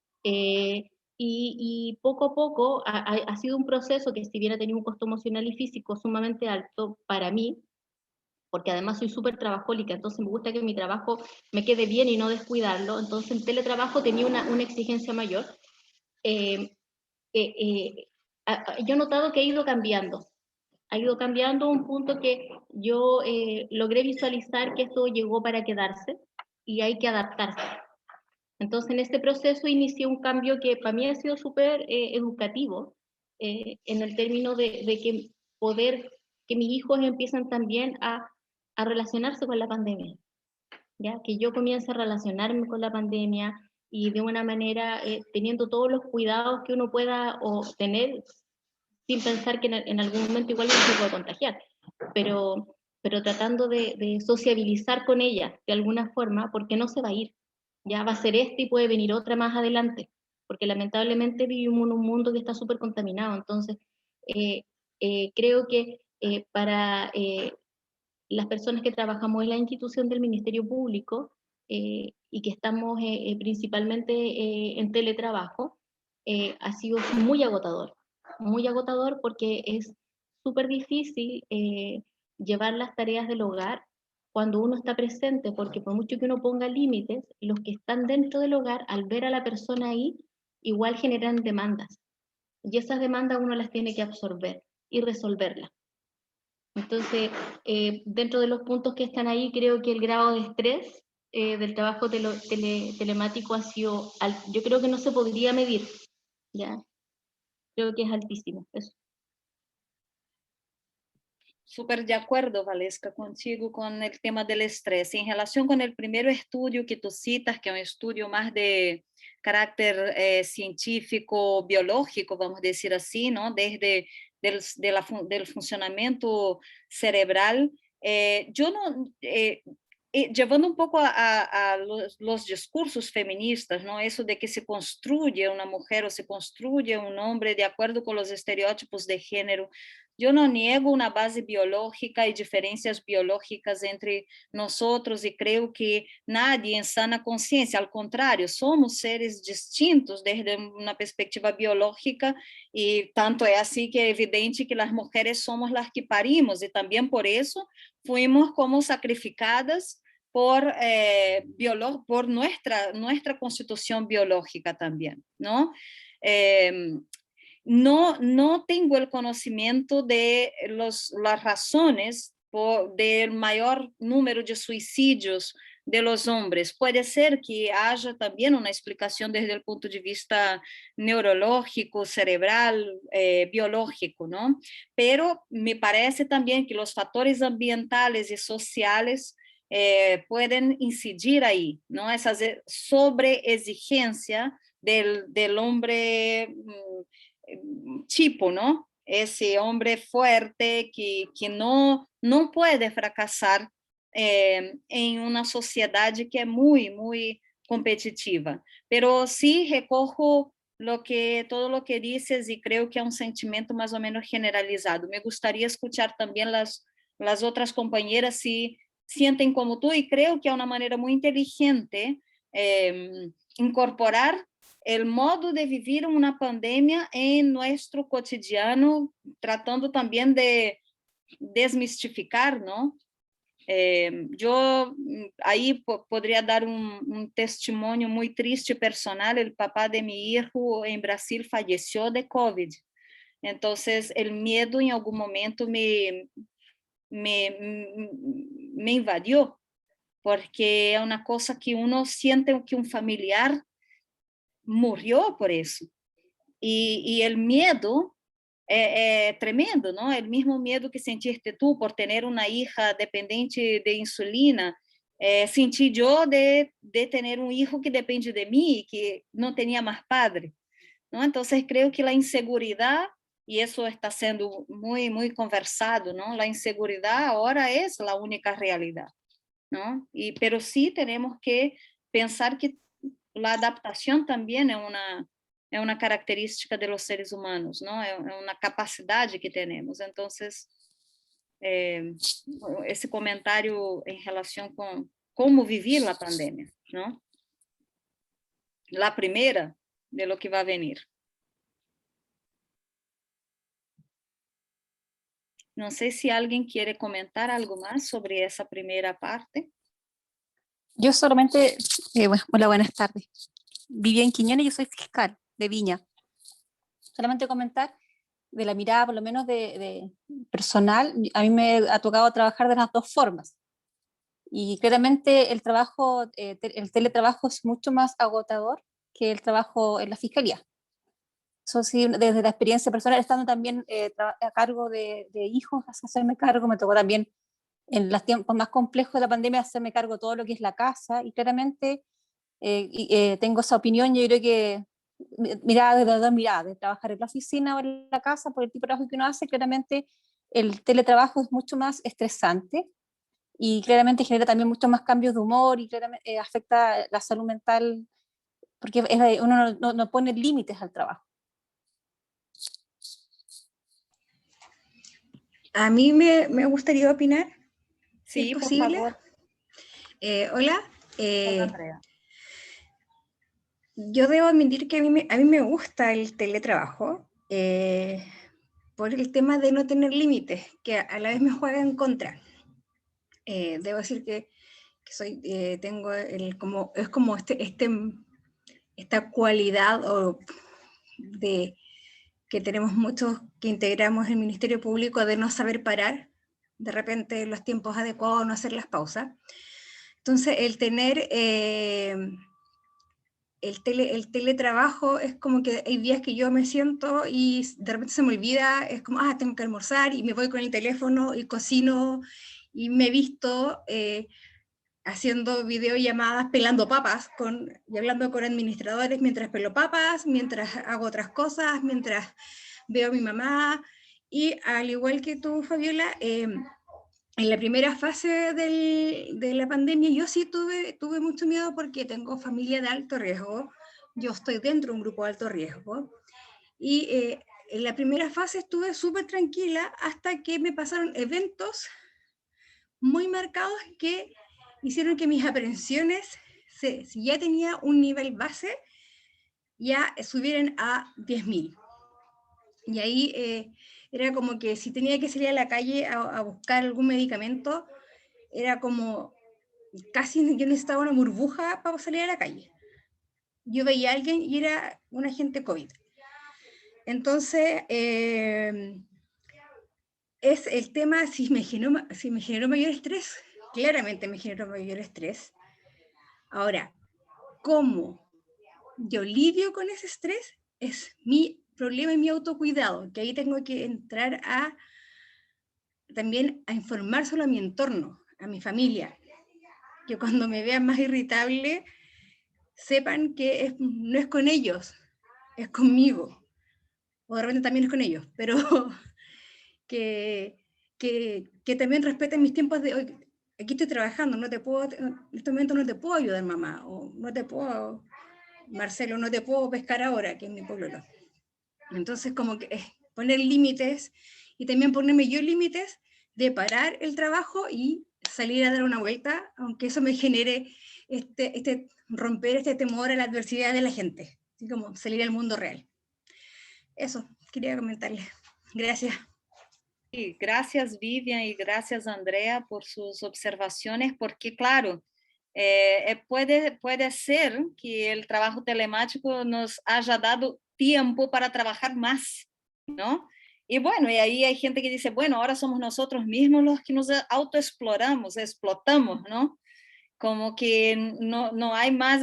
Y poco a poco ha sido un proceso que, si bien ha tenido un costo emocional y físico sumamente alto para mí, porque además soy súper trabajólica, entonces me gusta que mi trabajo me quede bien y no descuidarlo, entonces en teletrabajo tenía una exigencia mayor. Eh, yo he notado que ha ido cambiando a un punto que yo logré visualizar que esto llegó para quedarse y hay que adaptarse. Entonces en este proceso inicié un cambio que para mí ha sido súper educativo, en el término de que que mis hijos empiezan también a relacionarse con la pandemia, ¿ya? Que yo comience a relacionarme con la pandemia y de una manera teniendo todos los cuidados que uno pueda tener sin pensar que en algún momento igual uno se puede contagiar, pero tratando de sociabilizar con ella de alguna forma, porque no se va a ir, ya va a ser y puede venir otra más adelante, porque lamentablemente vivimos en un mundo que está súper contaminado, entonces creo que para las personas que trabajamos en la institución del Ministerio Público y que estamos principalmente en teletrabajo, ha sido muy agotador porque es súper difícil llevar las tareas del hogar cuando uno está presente, porque por mucho que uno ponga límites, los que están dentro del hogar, al ver a la persona ahí, igual generan demandas. Y esas demandas uno las tiene que absorber y resolverlas. Entonces, dentro de los puntos que están ahí, creo que el grado de estrés del trabajo telemático ha sido alto. Yo creo que no se podría medir, ¿ya? Creo que es altísimo, eso. Súper de acuerdo, Valesca, contigo con el tema del estrés. En relación con el primer estudio que tú citas, que es un estudio más de carácter científico, biológico, vamos a decir así, ¿no? Desde del funcionamiento cerebral, yo no... llevando un poco a los discursos feministas, ¿no? Eso de que se construye una mujer o se construye un hombre de acuerdo con los estereotipos de género. Yo no niego una base biológica y diferencias biológicas entre nosotros y creo que nadie en sana conciencia, al contrario, somos seres distintos desde una perspectiva biológica y tanto es así que es evidente que las mujeres somos las que parimos y también por eso fuimos como sacrificadas por nuestra constitución biológica también, ¿no? No tengo el conocimiento de las razones del mayor número de suicidios de los hombres. Puede ser que haya también una explicación desde el punto de vista neurológico, cerebral, biológico, ¿no? Pero me parece también que los factores ambientales y sociales pueden incidir ahí, ¿no? Esa sobreexigencia del hombre tipo, ¿no? Ese hombre fuerte que no puede fracasar en una sociedad que es muy, muy competitiva. Pero sí recojo todo lo que dices y creo que es un sentimiento más o menos generalizado. Me gustaría escuchar también las otras compañeras si sienten como tú, y creo que es una manera muy inteligente incorporar el modo de vivir una pandemia en nuestro cotidiano, tratando también de desmistificar, ¿no? Yo ahí podría dar un testimonio muy triste personal. El papá de mi hijo en Brasil falleció de COVID. Entonces, el miedo en algún momento me invadió, porque es una cosa que uno siente que un familiar murió por eso. Y el miedo es tremendo, ¿no? El mismo miedo que sentiste tú por tener una hija dependiente de insulina, sentí yo de tener un hijo que depende de mí, que no tenía más padre, ¿no? Entonces creo que la inseguridad, y eso está siendo muy, muy conversado, ¿no? La inseguridad ahora es la única realidad, ¿no? Pero sí tenemos que pensar que la adaptación también es una característica de los seres humanos, ¿no? Es una capacidad que tenemos. Entonces, ese comentario en relación con cómo vivir la pandemia, ¿no? La primera de lo que va a venir. No sé si alguien quiere comentar algo más sobre esa primera parte. Yo solamente, hola, buenas tardes. Viví en Quiñones y yo soy fiscal de Viña. Solamente comentar de la mirada, por lo menos de personal, a mí me ha tocado trabajar de las dos formas. Y claramente el trabajo, el teletrabajo es mucho más agotador que el trabajo en la fiscalía. Eso sí, desde la experiencia personal, estando también a cargo de hijos, hacerme cargo, me tocó también en los tiempos más complejos de la pandemia hacerme cargo de todo lo que es la casa, y claramente tengo esa opinión. Yo creo que mirada de las dos miradas, de trabajar en la oficina o en la casa, por el tipo de trabajo que uno hace, claramente el teletrabajo es mucho más estresante y claramente genera también muchos más cambios de humor y claramente afecta la salud mental, porque uno no pone límites al trabajo. A mí me gustaría opinar. Sí, ¿Es por posible? favor. Hola. Hola, Andrea. Yo debo admitir que a mí me gusta el teletrabajo por el tema de no tener límites, que a la vez me juega en contra. Debo decir que soy, tengo como esta cualidad de que tenemos muchos que integramos el Ministerio Público de no saber parar, de repente los tiempos adecuados, no hacer las pausas. Entonces, el tener el teletrabajo es como que hay días que yo me siento y de repente se me olvida, es como, tengo que almorzar, y me voy con el teléfono y cocino, y me he visto haciendo videollamadas pelando papas y hablando con administradores mientras pelo papas, mientras hago otras cosas, mientras veo a mi mamá. Y al igual que tú, Fabiola, en la primera fase de la pandemia yo sí tuve mucho miedo porque tengo familia de alto riesgo, yo estoy dentro de un grupo de alto riesgo, y en la primera fase estuve súper tranquila hasta que me pasaron eventos muy marcados que hicieron que mis aprensiones, si ya tenía un nivel base, ya subieran a 10.000. Y ahí era como que si tenía que salir a la calle a buscar algún medicamento, era como casi yo necesitaba una burbuja para salir a la calle. Yo veía a alguien y era un agente COVID. Entonces, es el tema, si me generó mayor estrés, claramente me generó mayor estrés. Ahora, ¿cómo yo lidio con ese estrés? Es mi problema y mi autocuidado, que ahí tengo que entrar también a informar solo a mi entorno, a mi familia, que cuando me vean más irritable, sepan que no es con ellos, es conmigo, o de repente también es con ellos, pero que también respeten mis tiempos de hoy. Aquí estoy trabajando, en este momento no te puedo ayudar, mamá, o no te puedo, Marcelo, no te puedo pescar ahora, que es mi pueblo. Entonces, como que poner límites y también ponerme yo límites de parar el trabajo y salir a dar una vuelta, aunque eso me genere romper este temor a la adversidad de la gente, así como salir al mundo real. Eso, quería comentarles. Gracias. Sí, gracias Vivian y gracias Andrea por sus observaciones, porque claro, puede ser que el trabajo telemático nos haya dado tiempo para trabajar más, ¿no? Y bueno, y ahí hay gente que dice, bueno, ahora somos nosotros mismos los que nos autoexploramos, explotamos, ¿no? Como que no hay más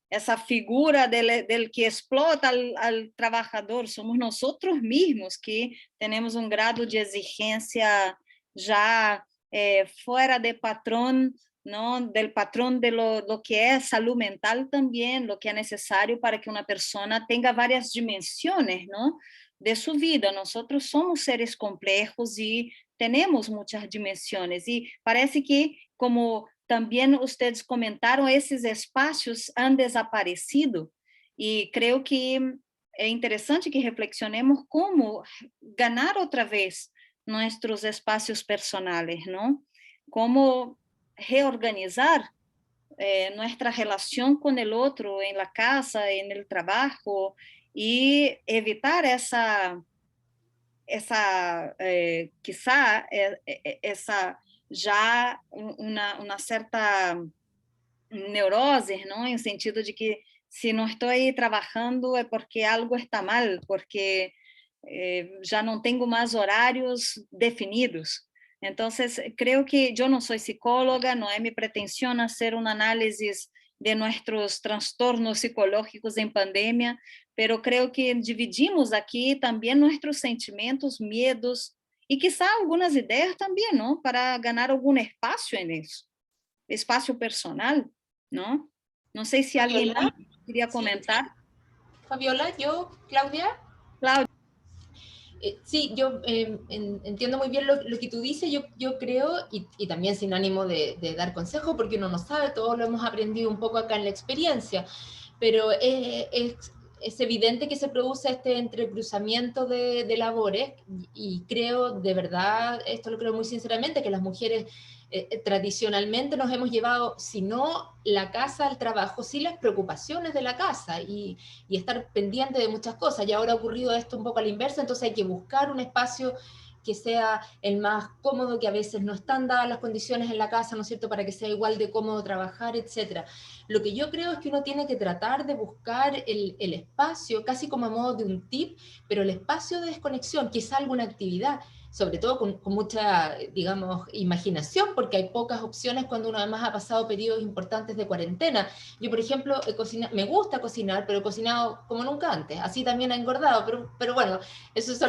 esa figura del que explota al trabajador, somos nosotros mismos que tenemos un grado de exigencia ya fuera de patrón, ¿no? Del patrón de lo que es salud mental también, lo que es necesario para que una persona tenga varias dimensiones, ¿no? De su vida. Nosotros somos seres complejos y tenemos muchas dimensiones y parece que como también ustedes comentaron, esos espacios han desaparecido y creo que es interesante que reflexionemos cómo ganar otra vez nuestros espacios personales, ¿no? Cómo reorganizar nuestra relación con el otro en la casa, en el trabajo y evitar quizá esa já uma certa neurose, não? Em sentido de que se não estou aí trabalhando é porque algo está mal, porque já não tenho mais horários definidos. Então, creo que eu não sou psicóloga, não é mi pretensión hacer uma análise de nossos transtornos psicológicos em pandemia, pero creo que dividimos aqui também nossos sentimentos, medos, e quizá algumas ideias também, não? Para ganhar algum espaço nisso, espaço personal, não? Não sei se alguém queria comentar. Sí. Fabiola, yo, Claudia. Claudia. Sí, yo entiendo muy bien lo que tú dices, yo creo, y también sin ánimo de dar consejo, porque uno no sabe, todos lo hemos aprendido un poco acá en la experiencia, pero es evidente que se produce este entrecruzamiento de labores, y creo, de verdad, esto lo creo muy sinceramente, que las mujeres tradicionalmente nos hemos llevado, si no la casa al trabajo, sí las preocupaciones de la casa, y estar pendiente de muchas cosas, y ahora ha ocurrido esto un poco a la inversa, entonces hay que buscar un espacio que sea el más cómodo, que a veces no están dadas las condiciones en la casa, ¿no es cierto?, para que sea igual de cómodo trabajar, etc. Lo que yo creo es que uno tiene que tratar de buscar el espacio, casi como a modo de un tip, pero el espacio de desconexión, quizá alguna actividad, sobre todo con mucha, digamos, imaginación, porque hay pocas opciones cuando uno además ha pasado periodos importantes de cuarentena. Yo, por ejemplo, me gusta cocinar, pero he cocinado como nunca antes, así también ha engordado, pero bueno, eso es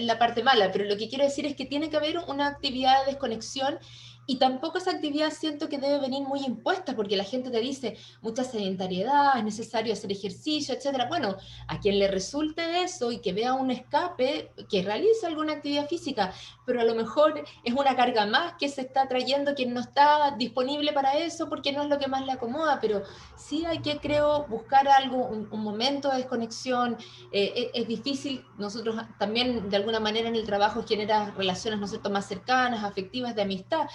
la parte mala, pero lo que quiero decir es que tiene que haber una actividad de desconexión, y tampoco esa actividad siento que debe venir muy impuesta, porque la gente te dice mucha sedentariedad, es necesario hacer ejercicio, etc. Bueno, a quien le resulte eso y que vea un escape, que realice alguna actividad física, pero a lo mejor es una carga más que se está trayendo quien no está disponible para eso, porque no es lo que más le acomoda, pero sí hay que, creo, buscar algo, un momento de desconexión. Es difícil, nosotros también de alguna manera en el trabajo genera relaciones, ¿no es cierto?, más cercanas, afectivas, de amistad.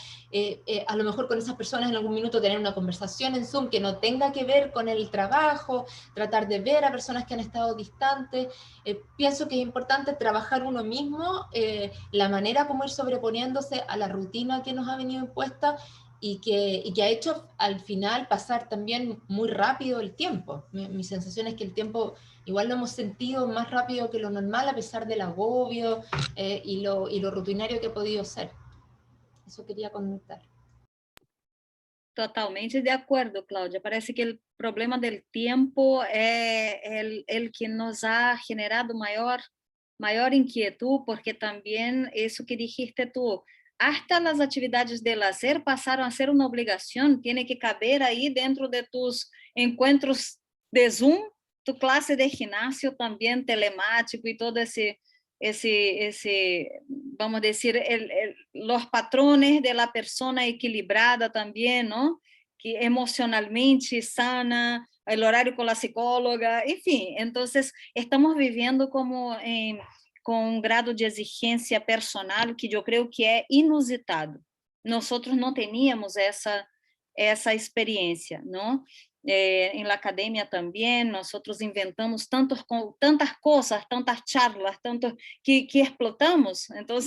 A lo mejor con esas personas en algún minuto tener una conversación en Zoom que no tenga que ver con el trabajo, tratar de ver a personas que han estado distantes. Pienso que es importante trabajar uno mismo, la manera como ir sobreponiéndose a la rutina que nos ha venido impuesta, y que ha hecho al final pasar también muy rápido el tiempo. Mi sensación es que el tiempo igual lo hemos sentido más rápido que lo normal, a pesar del agobio y lo rutinario que ha podido ser. Eso quería comentar. Totalmente de acuerdo, Cláudia. Parece que o problema do tempo é o que nos ha generado maior inquietud, porque também isso que dijiste tú, hasta as atividades de lazer passaram a ser uma obrigação, tem que caber aí dentro de tus encontros de Zoom, tu classe de ginásio também telemático e todo esse vamos decir, los patrones de la persona equilibrada también, ¿no? Que emocionalmente sana, el horario con la psicóloga, enfim, entonces estamos viviendo como com um grado de exigência personal que eu creio que é inusitado, nosotros no teníamos essa experiência, não? Em la academia também, nosotros inventamos tantas coisas, tantas charlas, tanto que explotamos. Então,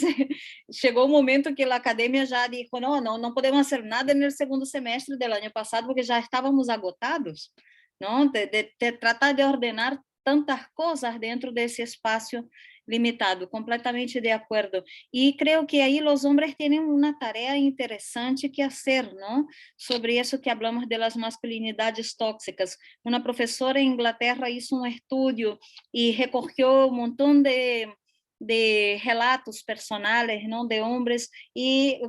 chegou o momento que a academia já disse, não podemos fazer nada no segundo semestre do ano passado, porque já estávamos agotados, não? De tratar de ordenar tantas coisas dentro desse espaço limitado, completamente de acordo. E creio que aí os homens têm uma tarefa interessante que fazer, não? Sobre isso que falamos das masculinidades tóxicas. Uma professora em Inglaterra hizo um estudo e recorreu um montão de relatos personales, não, de homens e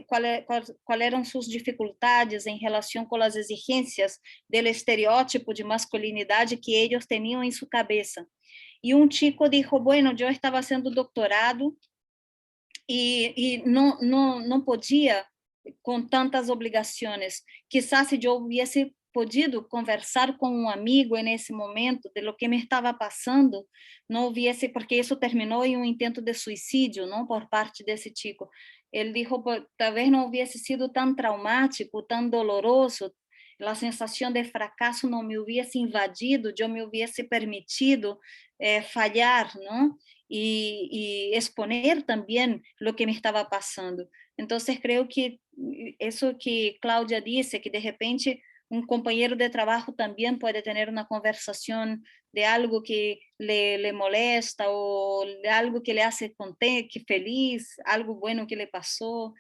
qual eram suas dificuldades em relação com as exigências do estereótipo de masculinidade que eles tinham em sua cabeça. E um chico dijo, bueno, eu estava fazendo doutorado e não podia com tantas obrigações. Quizás se eu hubiese podido conversar com um amigo nesse momento de lo que me estava passando, não hubiese, porque isso terminou em um intento de suicídio, não, por parte desse chico. Ele dijo, talvez não hubiese sido tão traumático, tão doloroso, a sensação de fracasso não me hubiese invadido, eu me hubiese permitido falhar, não? E exponer também o que me estava passando. Então, creio que isso que Cláudia disse, que de repente um companheiro de trabalho também pode ter uma conversação de algo que le molesta ou de algo que le hace contente, feliz, algo bueno que le passou.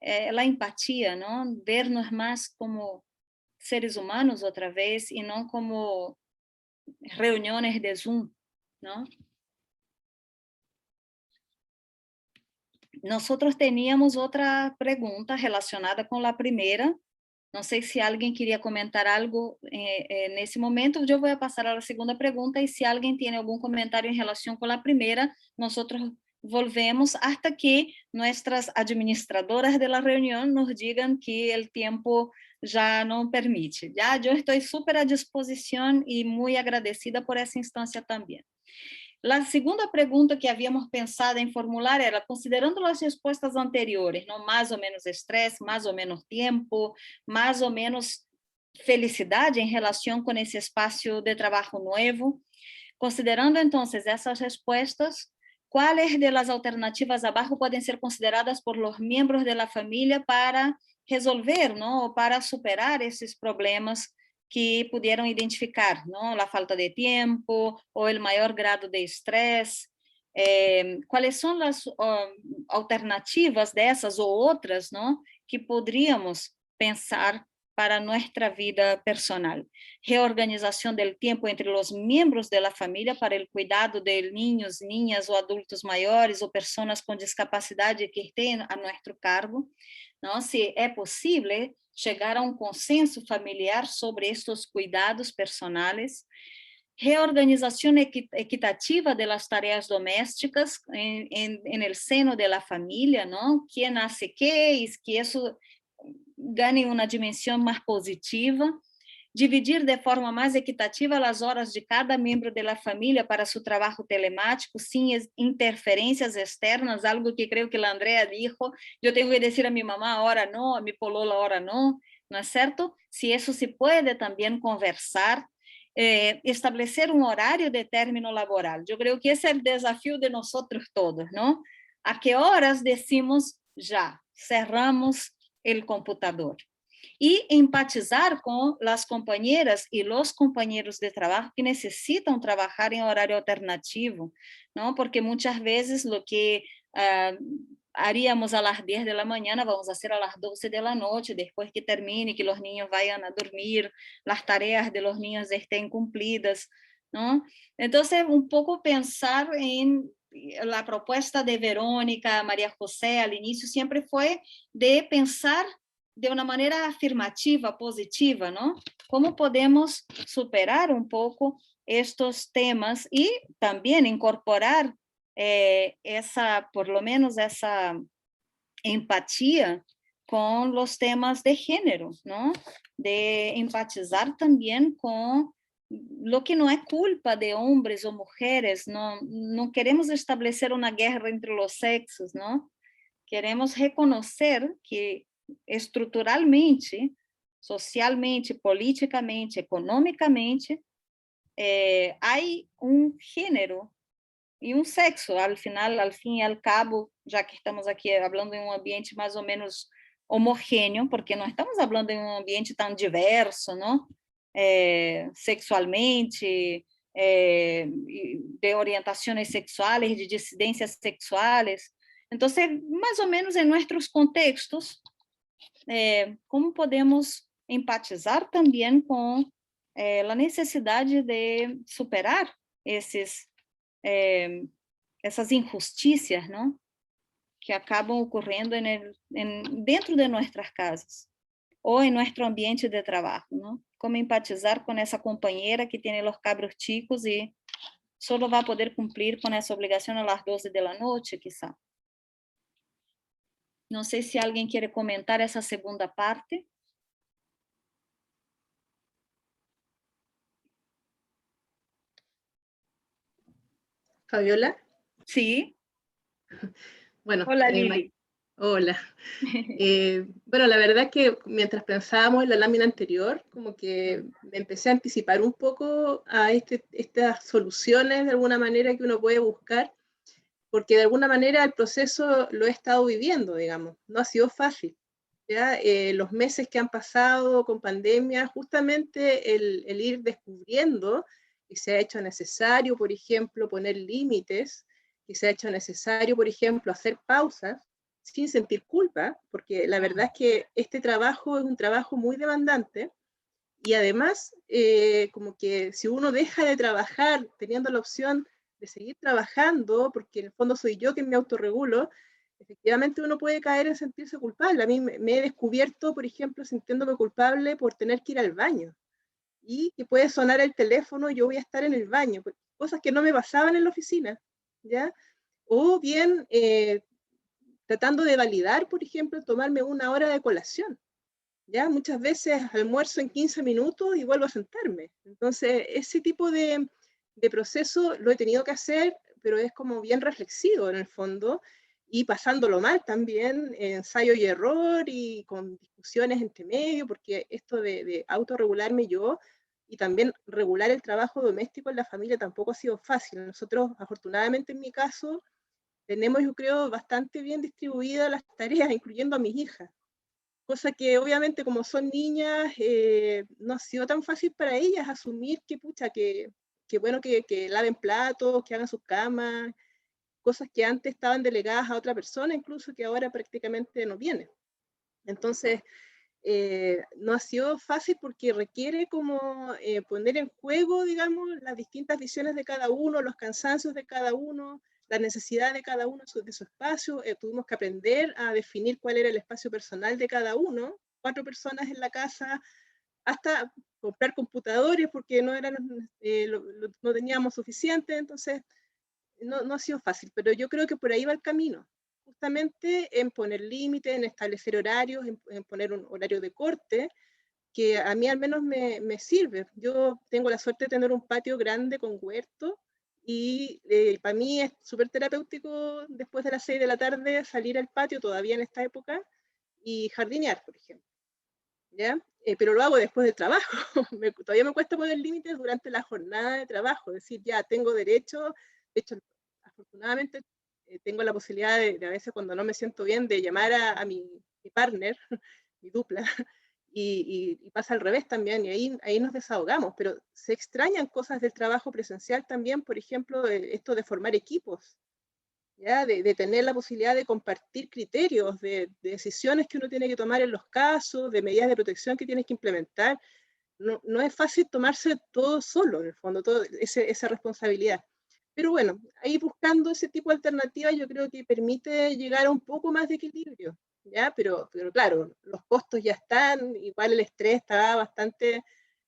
A empatia, não? Ver-nos mais como seres humanos outra vez e não como reuniões de Zoom, não? Nosotros teníamos outra pergunta relacionada com a primeira. Não sei se alguém queria comentar algo nesse momento. Eu vou passar à segunda pergunta e se alguém tem algum comentário em relação com a primeira, nós volvemos até que nossas administradoras da reunião nos digam que o tempo já não permite. Já eu estou super à disposição e muito agradecida por essa instância também. A segunda pergunta que havíamos pensado em formular era, considerando as respostas anteriores, não, mais ou menos estresse, mais ou menos tempo, mais ou menos felicidade em relação com esse espaço de trabalho novo, considerando então essas respostas, quais das alternativas abaixo podem ser consideradas por los membros da família para resolver, não, ou para superar esses problemas que pudieron identificar, ¿no? La falta de tiempo o el mayor grado de estrés. ¿Cuáles son las alternativas de esas o otras, ¿no? Que podríamos pensar para nuestra vida personal? Reorganización del tiempo entre los miembros de la familia para el cuidado de niños, niñas o adultos mayores o personas con discapacidad que estén a nuestro cargo, ¿no? Si es posible chegar a um consenso familiar sobre estes cuidados personais, reorganização equitativa das tarefas domésticas em el seno de la família, não? Quem hace quê, que isso ganhe uma dimensão mais positiva, dividir de forma mais equitativa as horas de cada membro da família para seu trabalho telemático, sem interferências externas, algo que creio que a Andrea disse, eu tenho que dizer a minha mamá a hora não, a mi polola a hora não é certo? Se isso se pode também conversar, estabelecer um horário de término laboral. Eu creio que esse é o desafio de nós todos, não? A que horas decimos já, cerramos o computador? E empatizar com as companheiras e os companheiros de trabalho que necessitam trabalhar em horário alternativo, não? Porque muitas vezes o que haríamos a las 10 da manhã, vamos fazer a las 12 da noite, depois que termine, que os niños vayan a dormir, as tarefas de los niños estén cumplidas, não? Então, um pouco pensar em a proposta de Verônica, Maria José, al início, sempre foi de pensar de uma maneira afirmativa, positiva, não? Como podemos superar um pouco estes temas e também incorporar por lo menos essa empatia com os temas de gênero, não? De empatizar também com lo que não é culpa de homens ou mulheres, não queremos estabelecer uma guerra entre os sexos, não? queremos reconocer que estruturalmente, socialmente, políticamente, econômicamente, hay un género e um sexo, al final, al fin y al cabo, já que estamos aqui falando em um ambiente mais ou menos homogêneo, porque não estamos falando em um ambiente tão diverso, não? Sexualmente, de orientações sexuais, de dissidências sexuais. Então, mais ou menos em nossos contextos, como podemos empatizar também com a necessidade de superar essas injusticias, ¿no? Que acabam ocorrendo dentro de nossas casas ou em nosso ambiente de trabalho, ¿no? Como empatizar com essa companheira que tem os cabros chicos e só vai poder cumprir com essa obrigação às 12 da noite, quizá. Não sei se alguém quer comentar essa segunda parte. Fabiola. Sí. Bueno, Hola, Lili. Hola. Bueno, la verdad es que mientras pensábamos en la lámina anterior, como que me empecé a anticipar un poco a estas soluciones de alguna manera que uno puede buscar, porque de alguna manera el proceso lo he estado viviendo, digamos, no ha sido fácil. ¿Ya? Los meses que han pasado con pandemia, justamente el ir descubriendo que se ha hecho necesario, por ejemplo, poner límites, que se ha hecho necesario, por ejemplo, hacer pausas sin sentir culpa, porque la verdad es que este trabajo es un trabajo muy demandante y además, como que si uno deja de trabajar teniendo la opción de seguir trabajando, porque en el fondo soy yo quien me autorregulo, efectivamente uno puede caer en sentirse culpable. A mí me he descubierto, por ejemplo, sintiéndome culpable por tener que ir al baño y que puede sonar el teléfono y yo voy a estar en el baño, cosas que no me pasaban en la oficina, ¿ya? O bien tratando de validar, por ejemplo, tomarme una hora de colación, ¿ya? Muchas veces almuerzo en 15 minutos y vuelvo a sentarme. Entonces, ese tipo de proceso lo he tenido que hacer, pero es como bien reflexivo en el fondo, y pasándolo mal también, ensayo y error, y con discusiones entre medio, porque esto de autorregularme yo, y también regular el trabajo doméstico en la familia tampoco ha sido fácil. Nosotros, afortunadamente en mi caso, tenemos, yo creo, bastante bien distribuidas las tareas, incluyendo a mis hijas. Cosa que obviamente como son niñas, no ha sido tan fácil para ellas asumir que, pucha, que bueno que laven platos, que hagan sus camas, cosas que antes estaban delegadas a otra persona, incluso que ahora prácticamente no vienen. Entonces, no ha sido fácil porque requiere como poner en juego, digamos, las distintas visiones de cada uno, los cansancios de cada uno, la necesidad de cada uno de su espacio. Tuvimos que aprender a definir cuál era el espacio personal de cada uno, 4 personas en la casa, hasta comprar computadores porque no teníamos suficiente. Entonces no ha sido fácil, pero yo creo que por ahí va el camino, justamente en poner límites, en establecer horarios, en poner un horario de corte, que a mí al menos me sirve. Yo tengo la suerte de tener un patio grande con huerto, y para mí es súper terapéutico después de las 6 de la tarde salir al patio, todavía en esta época, y jardinear, por ejemplo, ¿ya? Pero lo hago después del trabajo. Todavía me cuesta poner límites durante la jornada de trabajo, es decir, ya tengo derecho, de hecho, afortunadamente tengo la posibilidad de a veces cuando no me siento bien, de llamar a mi partner, mi dupla, y pasa al revés también, y ahí nos desahogamos, pero se extrañan cosas del trabajo presencial también, por ejemplo, esto de formar equipos, ¿ya? De tener la posibilidad de compartir criterios, de decisiones que uno tiene que tomar en los casos, de medidas de protección que tienes que implementar. No es fácil tomarse todo solo, en el fondo, esa responsabilidad. Pero bueno, ahí buscando ese tipo de alternativas yo creo que permite llegar a un poco más de equilibrio, ¿ya? Pero claro, los costos ya están, igual el estrés está bastante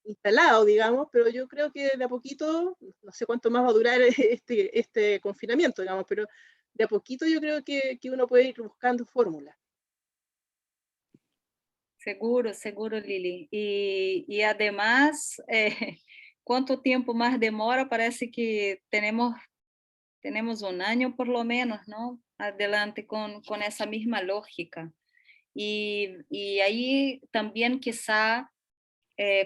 instalado, digamos, pero yo creo que de a poquito, no sé cuánto más va a durar este confinamiento, digamos, pero de a poquito yo creo que uno puede ir buscando fórmulas. Seguro, seguro, Lili. E además, quanto tempo mais demora, parece que temos tenemos un año por lo menos, ¿no? Adelante con esa misma lógica. Y ahí también quizá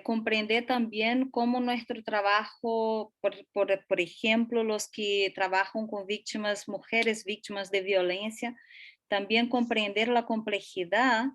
comprender también cómo nuestro trabajo, por ejemplo, los que trabajan con víctimas, mujeres víctimas de violencia, también comprender la complejidad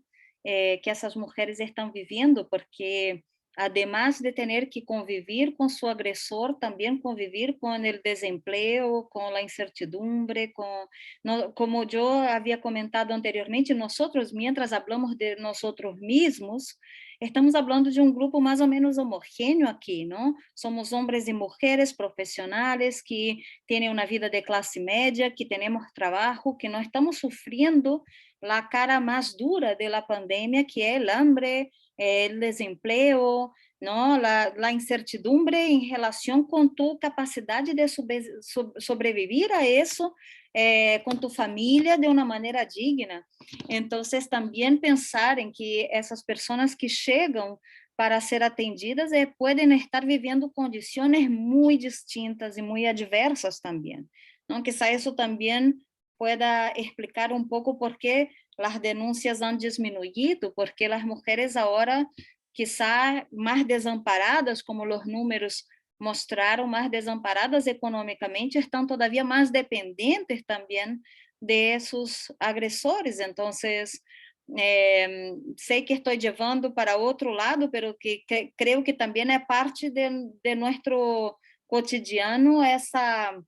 que esas mujeres están viviendo, porque además de tener que convivir con su agresor, también convivir con el desempleo, con la incertidumbre, como yo había comentado anteriormente, nosotros, mientras hablamos de nosotros mismos, estamos hablando de un grupo más o menos homogéneo aquí, ¿no? Somos hombres y mujeres profesionales que tienen una vida de clase media, que tenemos trabajo, que no estamos sufriendo la cara más dura de la pandemia, que es el hambre, el desempleo, ¿no? La incertidumbre en relación con tu capacidad de sobrevivir a eso, con tu familia de una manera digna. Entonces, también pensar en que esas personas que llegan para ser atendidas pueden estar viviendo condiciones muy distintas y muy adversas también, ¿no? Quizá eso también pueda explicar un poco por qué las denuncias han disminuido, porque las mujeres ahora quizá más desamparadas, como los números mostraron, más desamparadas económicamente, están todavía más dependientes también de sus agresores. Entonces, sé que estoy llevando para otro lado, pero que creo que también es parte de nuestro cotidiano esa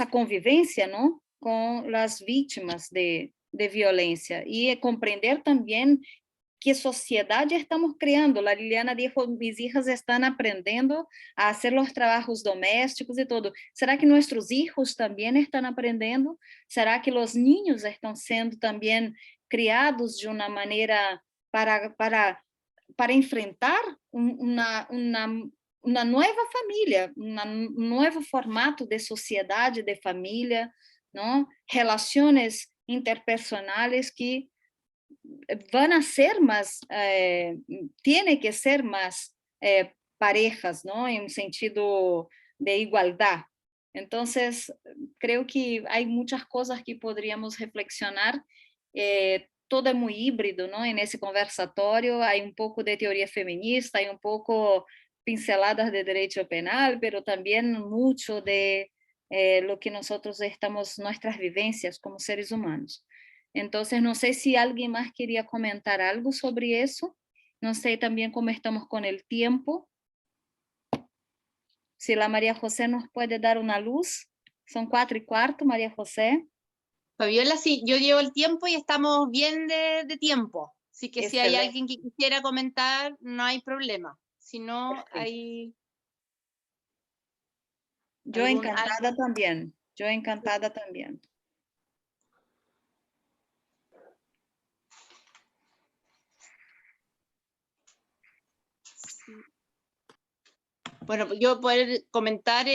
convivencia, ¿no? Con las víctimas de violencia y comprender también qué sociedad estamos creando. La Liliana dijo, mis hijas están aprendiendo a hacer los trabajos domésticos y todo. ¿Será que nuestros hijos también están aprendiendo? ¿Será que los niños están siendo también criados de una manera para enfrentar uma nova família, um novo formato de sociedade, de família, não? Relações interpersonais que vão a ser mais, tienen que ser mais parejas, não? Em um sentido de igualdade. Então, creo que há muitas coisas que poderíamos reflexionar. Todo é muito híbrido, ¿no? En ese conversatório hay un poco de teoría feminista, hay un poco pinceladas de derecho penal, pero también mucho de lo que nosotros estamos, nuestras vivencias como seres humanos. Entonces, no sé si alguien más quería comentar algo sobre eso. No sé también cómo estamos con el tiempo. Si la María José nos puede dar una luz. Son 4:15, María José. Fabiola, sí, yo llevo el tiempo y estamos bien de tiempo. Así que si hay alguien que quisiera comentar, no hay problema. Si no, hay... Yo encantada también. Yo encantada también. Bueno, yo poder comentar,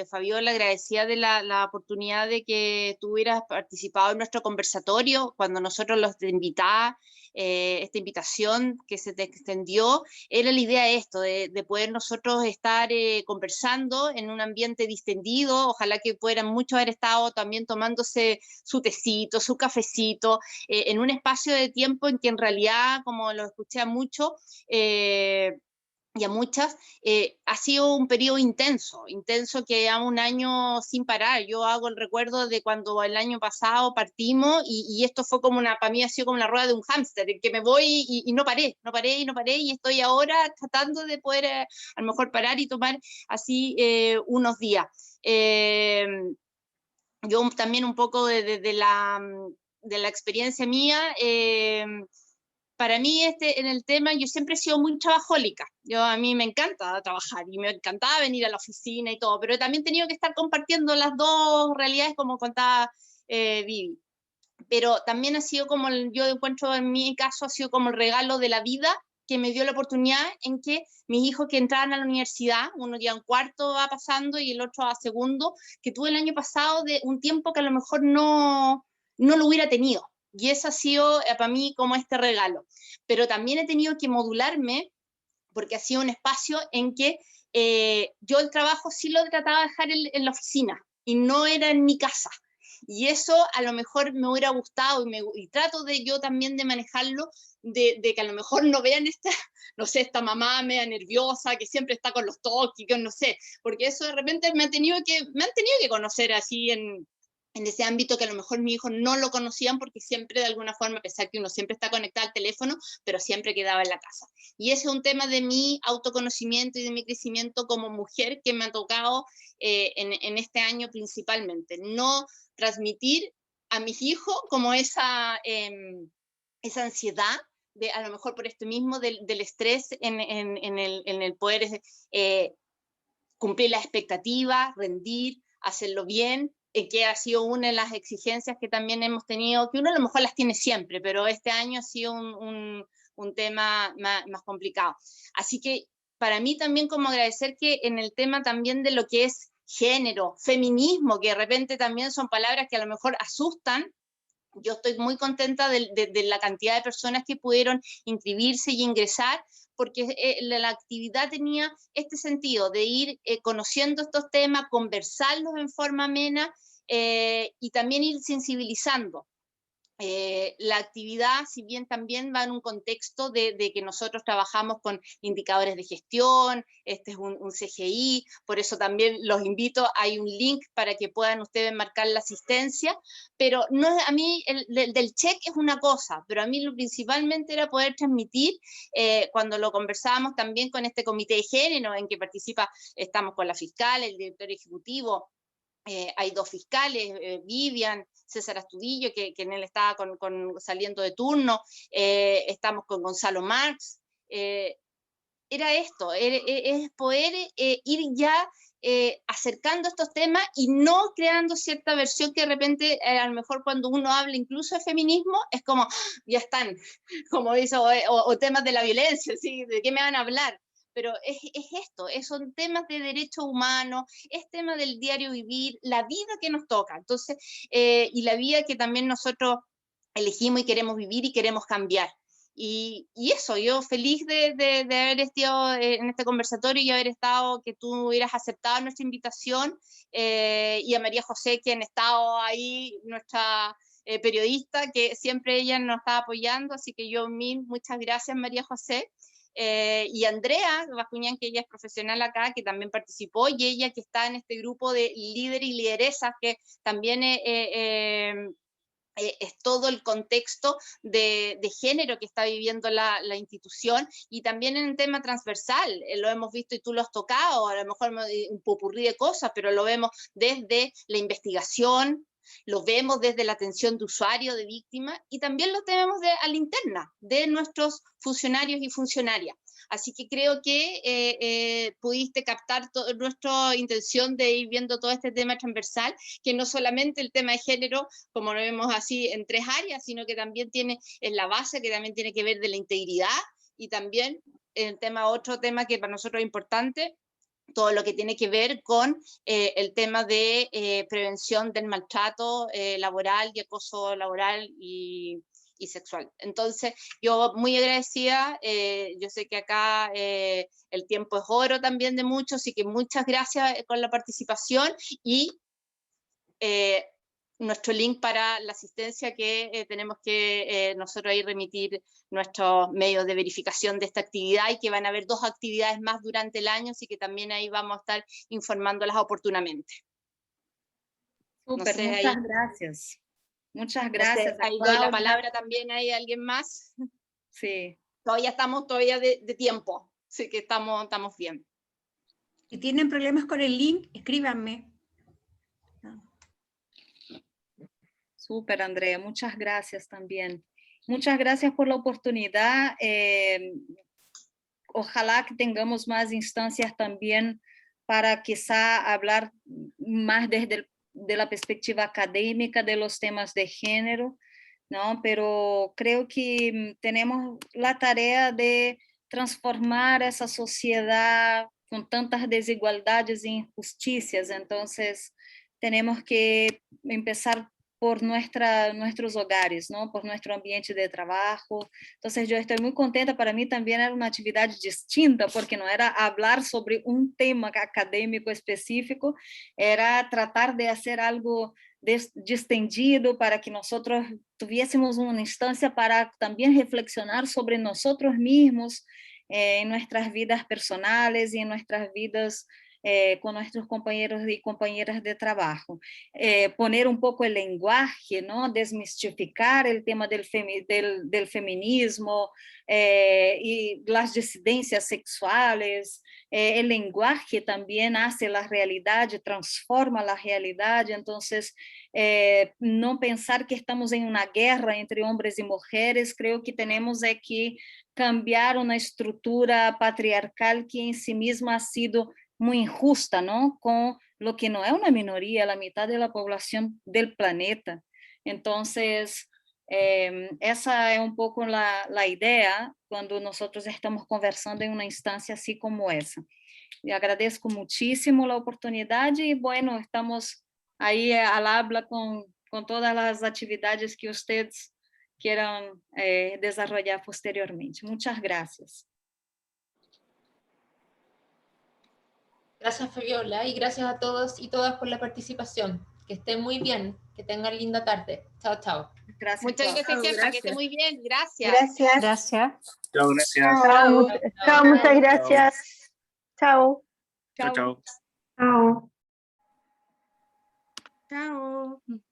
Fabiola, agradecida de la oportunidad de que tú hubieras participado en nuestro conversatorio, cuando nosotros los invitaba, esta invitación que se te extendió, era la idea de esto, de poder nosotros estar conversando en un ambiente distendido, ojalá que pudieran muchos haber estado también tomándose su tecito, su cafecito, en un espacio de tiempo en que en realidad, como lo escuché a mucho, y a muchas, ha sido un periodo intenso que lleva un año sin parar. Yo hago el recuerdo de cuando el año pasado partimos y esto fue como para mí ha sido como la rueda de un hámster, en que me voy y no paré, y estoy ahora tratando de poder a lo mejor parar y tomar así unos días. Yo también un poco de la experiencia mía, para mí en el tema, yo siempre he sido muy trabajólica. A mí me encanta trabajar y me encantaba venir a la oficina y todo, pero también he tenido que estar compartiendo las dos realidades, como contaba Vivi. Pero también ha sido como, yo encuentro en mi caso, ha sido como el regalo de la vida que me dio la oportunidad en que mis hijos que entraban a la universidad, uno ya en cuarto va pasando y el otro a segundo, que tuve el año pasado de un tiempo que a lo mejor no lo hubiera tenido. Y eso ha sido para mí como este regalo. Pero también he tenido que modularme, porque ha sido un espacio en que yo el trabajo sí lo trataba de dejar en la oficina, y no era en mi casa. Y eso a lo mejor me hubiera gustado, y trato de yo también de manejarlo, de que a lo mejor no vean no sé, esta mamá media nerviosa, que siempre está con los toques, que no sé, porque eso de repente me han tenido que conocer así en ese ámbito, que a lo mejor mis hijos no lo conocían, porque siempre de alguna forma, a pesar que uno siempre está conectado al teléfono, pero siempre quedaba en la casa. Y ese es un tema de mi autoconocimiento y de mi crecimiento como mujer, que me ha tocado en este año principalmente. No transmitir a mis hijos como esa ansiedad, a lo mejor por esto mismo del estrés en el poder cumplir las expectativas, rendir, hacerlo bien, que ha sido una de las exigencias que también hemos tenido, que uno a lo mejor las tiene siempre, pero este año ha sido un tema más complicado. Así que para mí también como agradecer que en el tema también de lo que es género, feminismo, que de repente también son palabras que a lo mejor asustan, yo estoy muy contenta de la cantidad de personas que pudieron inscribirse y ingresar, porque la actividad tenía este sentido de ir conociendo estos temas, conversarlos en forma amena, y también ir sensibilizando. La actividad, si bien también va en un contexto de que nosotros trabajamos con indicadores de gestión, este es un CGI, por eso también los invito, hay un link para que puedan ustedes marcar la asistencia, pero no, a mí del check es una cosa, pero a mí lo principalmente era poder transmitir, cuando lo conversábamos también con este comité de género en que estamos con la fiscal, el director ejecutivo, hay 2 fiscales, Vivian, César Astudillo, que en él estaba saliendo de turno, estamos con Gonzalo Marx, era esto, es poder ir ya acercando estos temas y no creando cierta versión que de repente a lo mejor cuando uno habla incluso de feminismo es como, ya están, como dice, o temas de la violencia, ¿sí? ¿De qué me van a hablar? Pero es esto, son temas de derechos humanos, es tema del diario vivir, la vida que nos toca, entonces, y la vida que también nosotros elegimos y queremos vivir y queremos cambiar. Y eso, yo feliz de haber estado en este conversatorio y haber estado, que tú hubieras aceptado nuestra invitación, y a María José, quien ha estado ahí, nuestra periodista, que siempre ella nos está apoyando, así que muchas gracias, María José. Y Andrea Bascuñán, que ella es profesional acá, que también participó, y ella que está en este grupo de líderes y lideresas, que también es todo el contexto de género que está viviendo la institución, y también en el tema transversal, lo hemos visto y tú lo has tocado, a lo mejor un popurrí de cosas, pero lo vemos desde la investigación, lo vemos desde la atención de usuario, de víctima, y también lo tenemos a la interna, de nuestros funcionarios y funcionarias. Así que creo que pudiste captar nuestra intención de ir viendo todo este tema transversal, que no solamente el tema de género, como lo vemos así en 3 áreas, sino que también en la base, que también tiene que ver de la integridad, y también otro tema que para nosotros es importante, todo lo que tiene que ver con el tema de prevención del maltrato laboral y acoso laboral y sexual. Entonces, yo muy agradecida, yo sé que acá el tiempo es oro también de muchos, así que muchas gracias con la participación, y nuestro link para la asistencia, que tenemos que nosotros ahí remitir nuestros medios de verificación de esta actividad, y que van a haber 2 actividades más durante el año, así que también ahí vamos a estar informándolas oportunamente. Súper, No sé, muchas gracias. Muchas gracias. No sé, ahí doy la palabra también a alguien más. Sí. Todavía estamos de tiempo, así que estamos bien. Si tienen problemas con el link, escríbanme. Súper, Andrea, muchas gracias también. Muchas gracias por la oportunidad. Ojalá que tengamos más instancias también para quizá hablar más desde de la perspectiva académica de los temas de género, ¿no? Pero creo que tenemos la tarea de transformar esa sociedad con tantas desigualdades e injusticias, entonces tenemos que empezar por nuestros hogares, ¿no? Por nuestro ambiente de trabajo. Entonces yo estoy muy contenta, para mí también era una actividad distinta, porque no era hablar sobre un tema académico específico, era tratar de hacer algo distendido para que nosotros tuviésemos una instancia para también reflexionar sobre nosotros mismos, en nuestras vidas personales y en nuestras vidas con nuestros compañeros y compañeras de trabajo. Poner un poco el lenguaje, ¿no? Desmistificar el tema del feminismo y las disidencias sexuales. El lenguaje también hace la realidad, transforma la realidad, entonces no pensar que estamos en una guerra entre hombres y mujeres, creo que tenemos que cambiar una estructura patriarcal que en sí misma ha sido muy injusta, ¿no? Con lo que no es una minoría, la mitad de la población del planeta. Entonces, esa es un poco la idea cuando nosotros estamos conversando en una instancia así como esa. Y agradezco muchísimo la oportunidad y bueno, estamos ahí al habla con todas las actividades que ustedes quieran desarrollar posteriormente. Muchas gracias. Gracias, Fabiola, y gracias a todos y todas por la participación. Que estén muy bien, que tengan linda tarde. Chao, chao. Gracias. Muchas Claudia. gracias, Jefa, que esté Gracias. muy bien. Gracias. Gracias. Gracias. Chao, gracias. Chao, chao, muchas gracias. Chao. Chao, chao. Chao. Chao.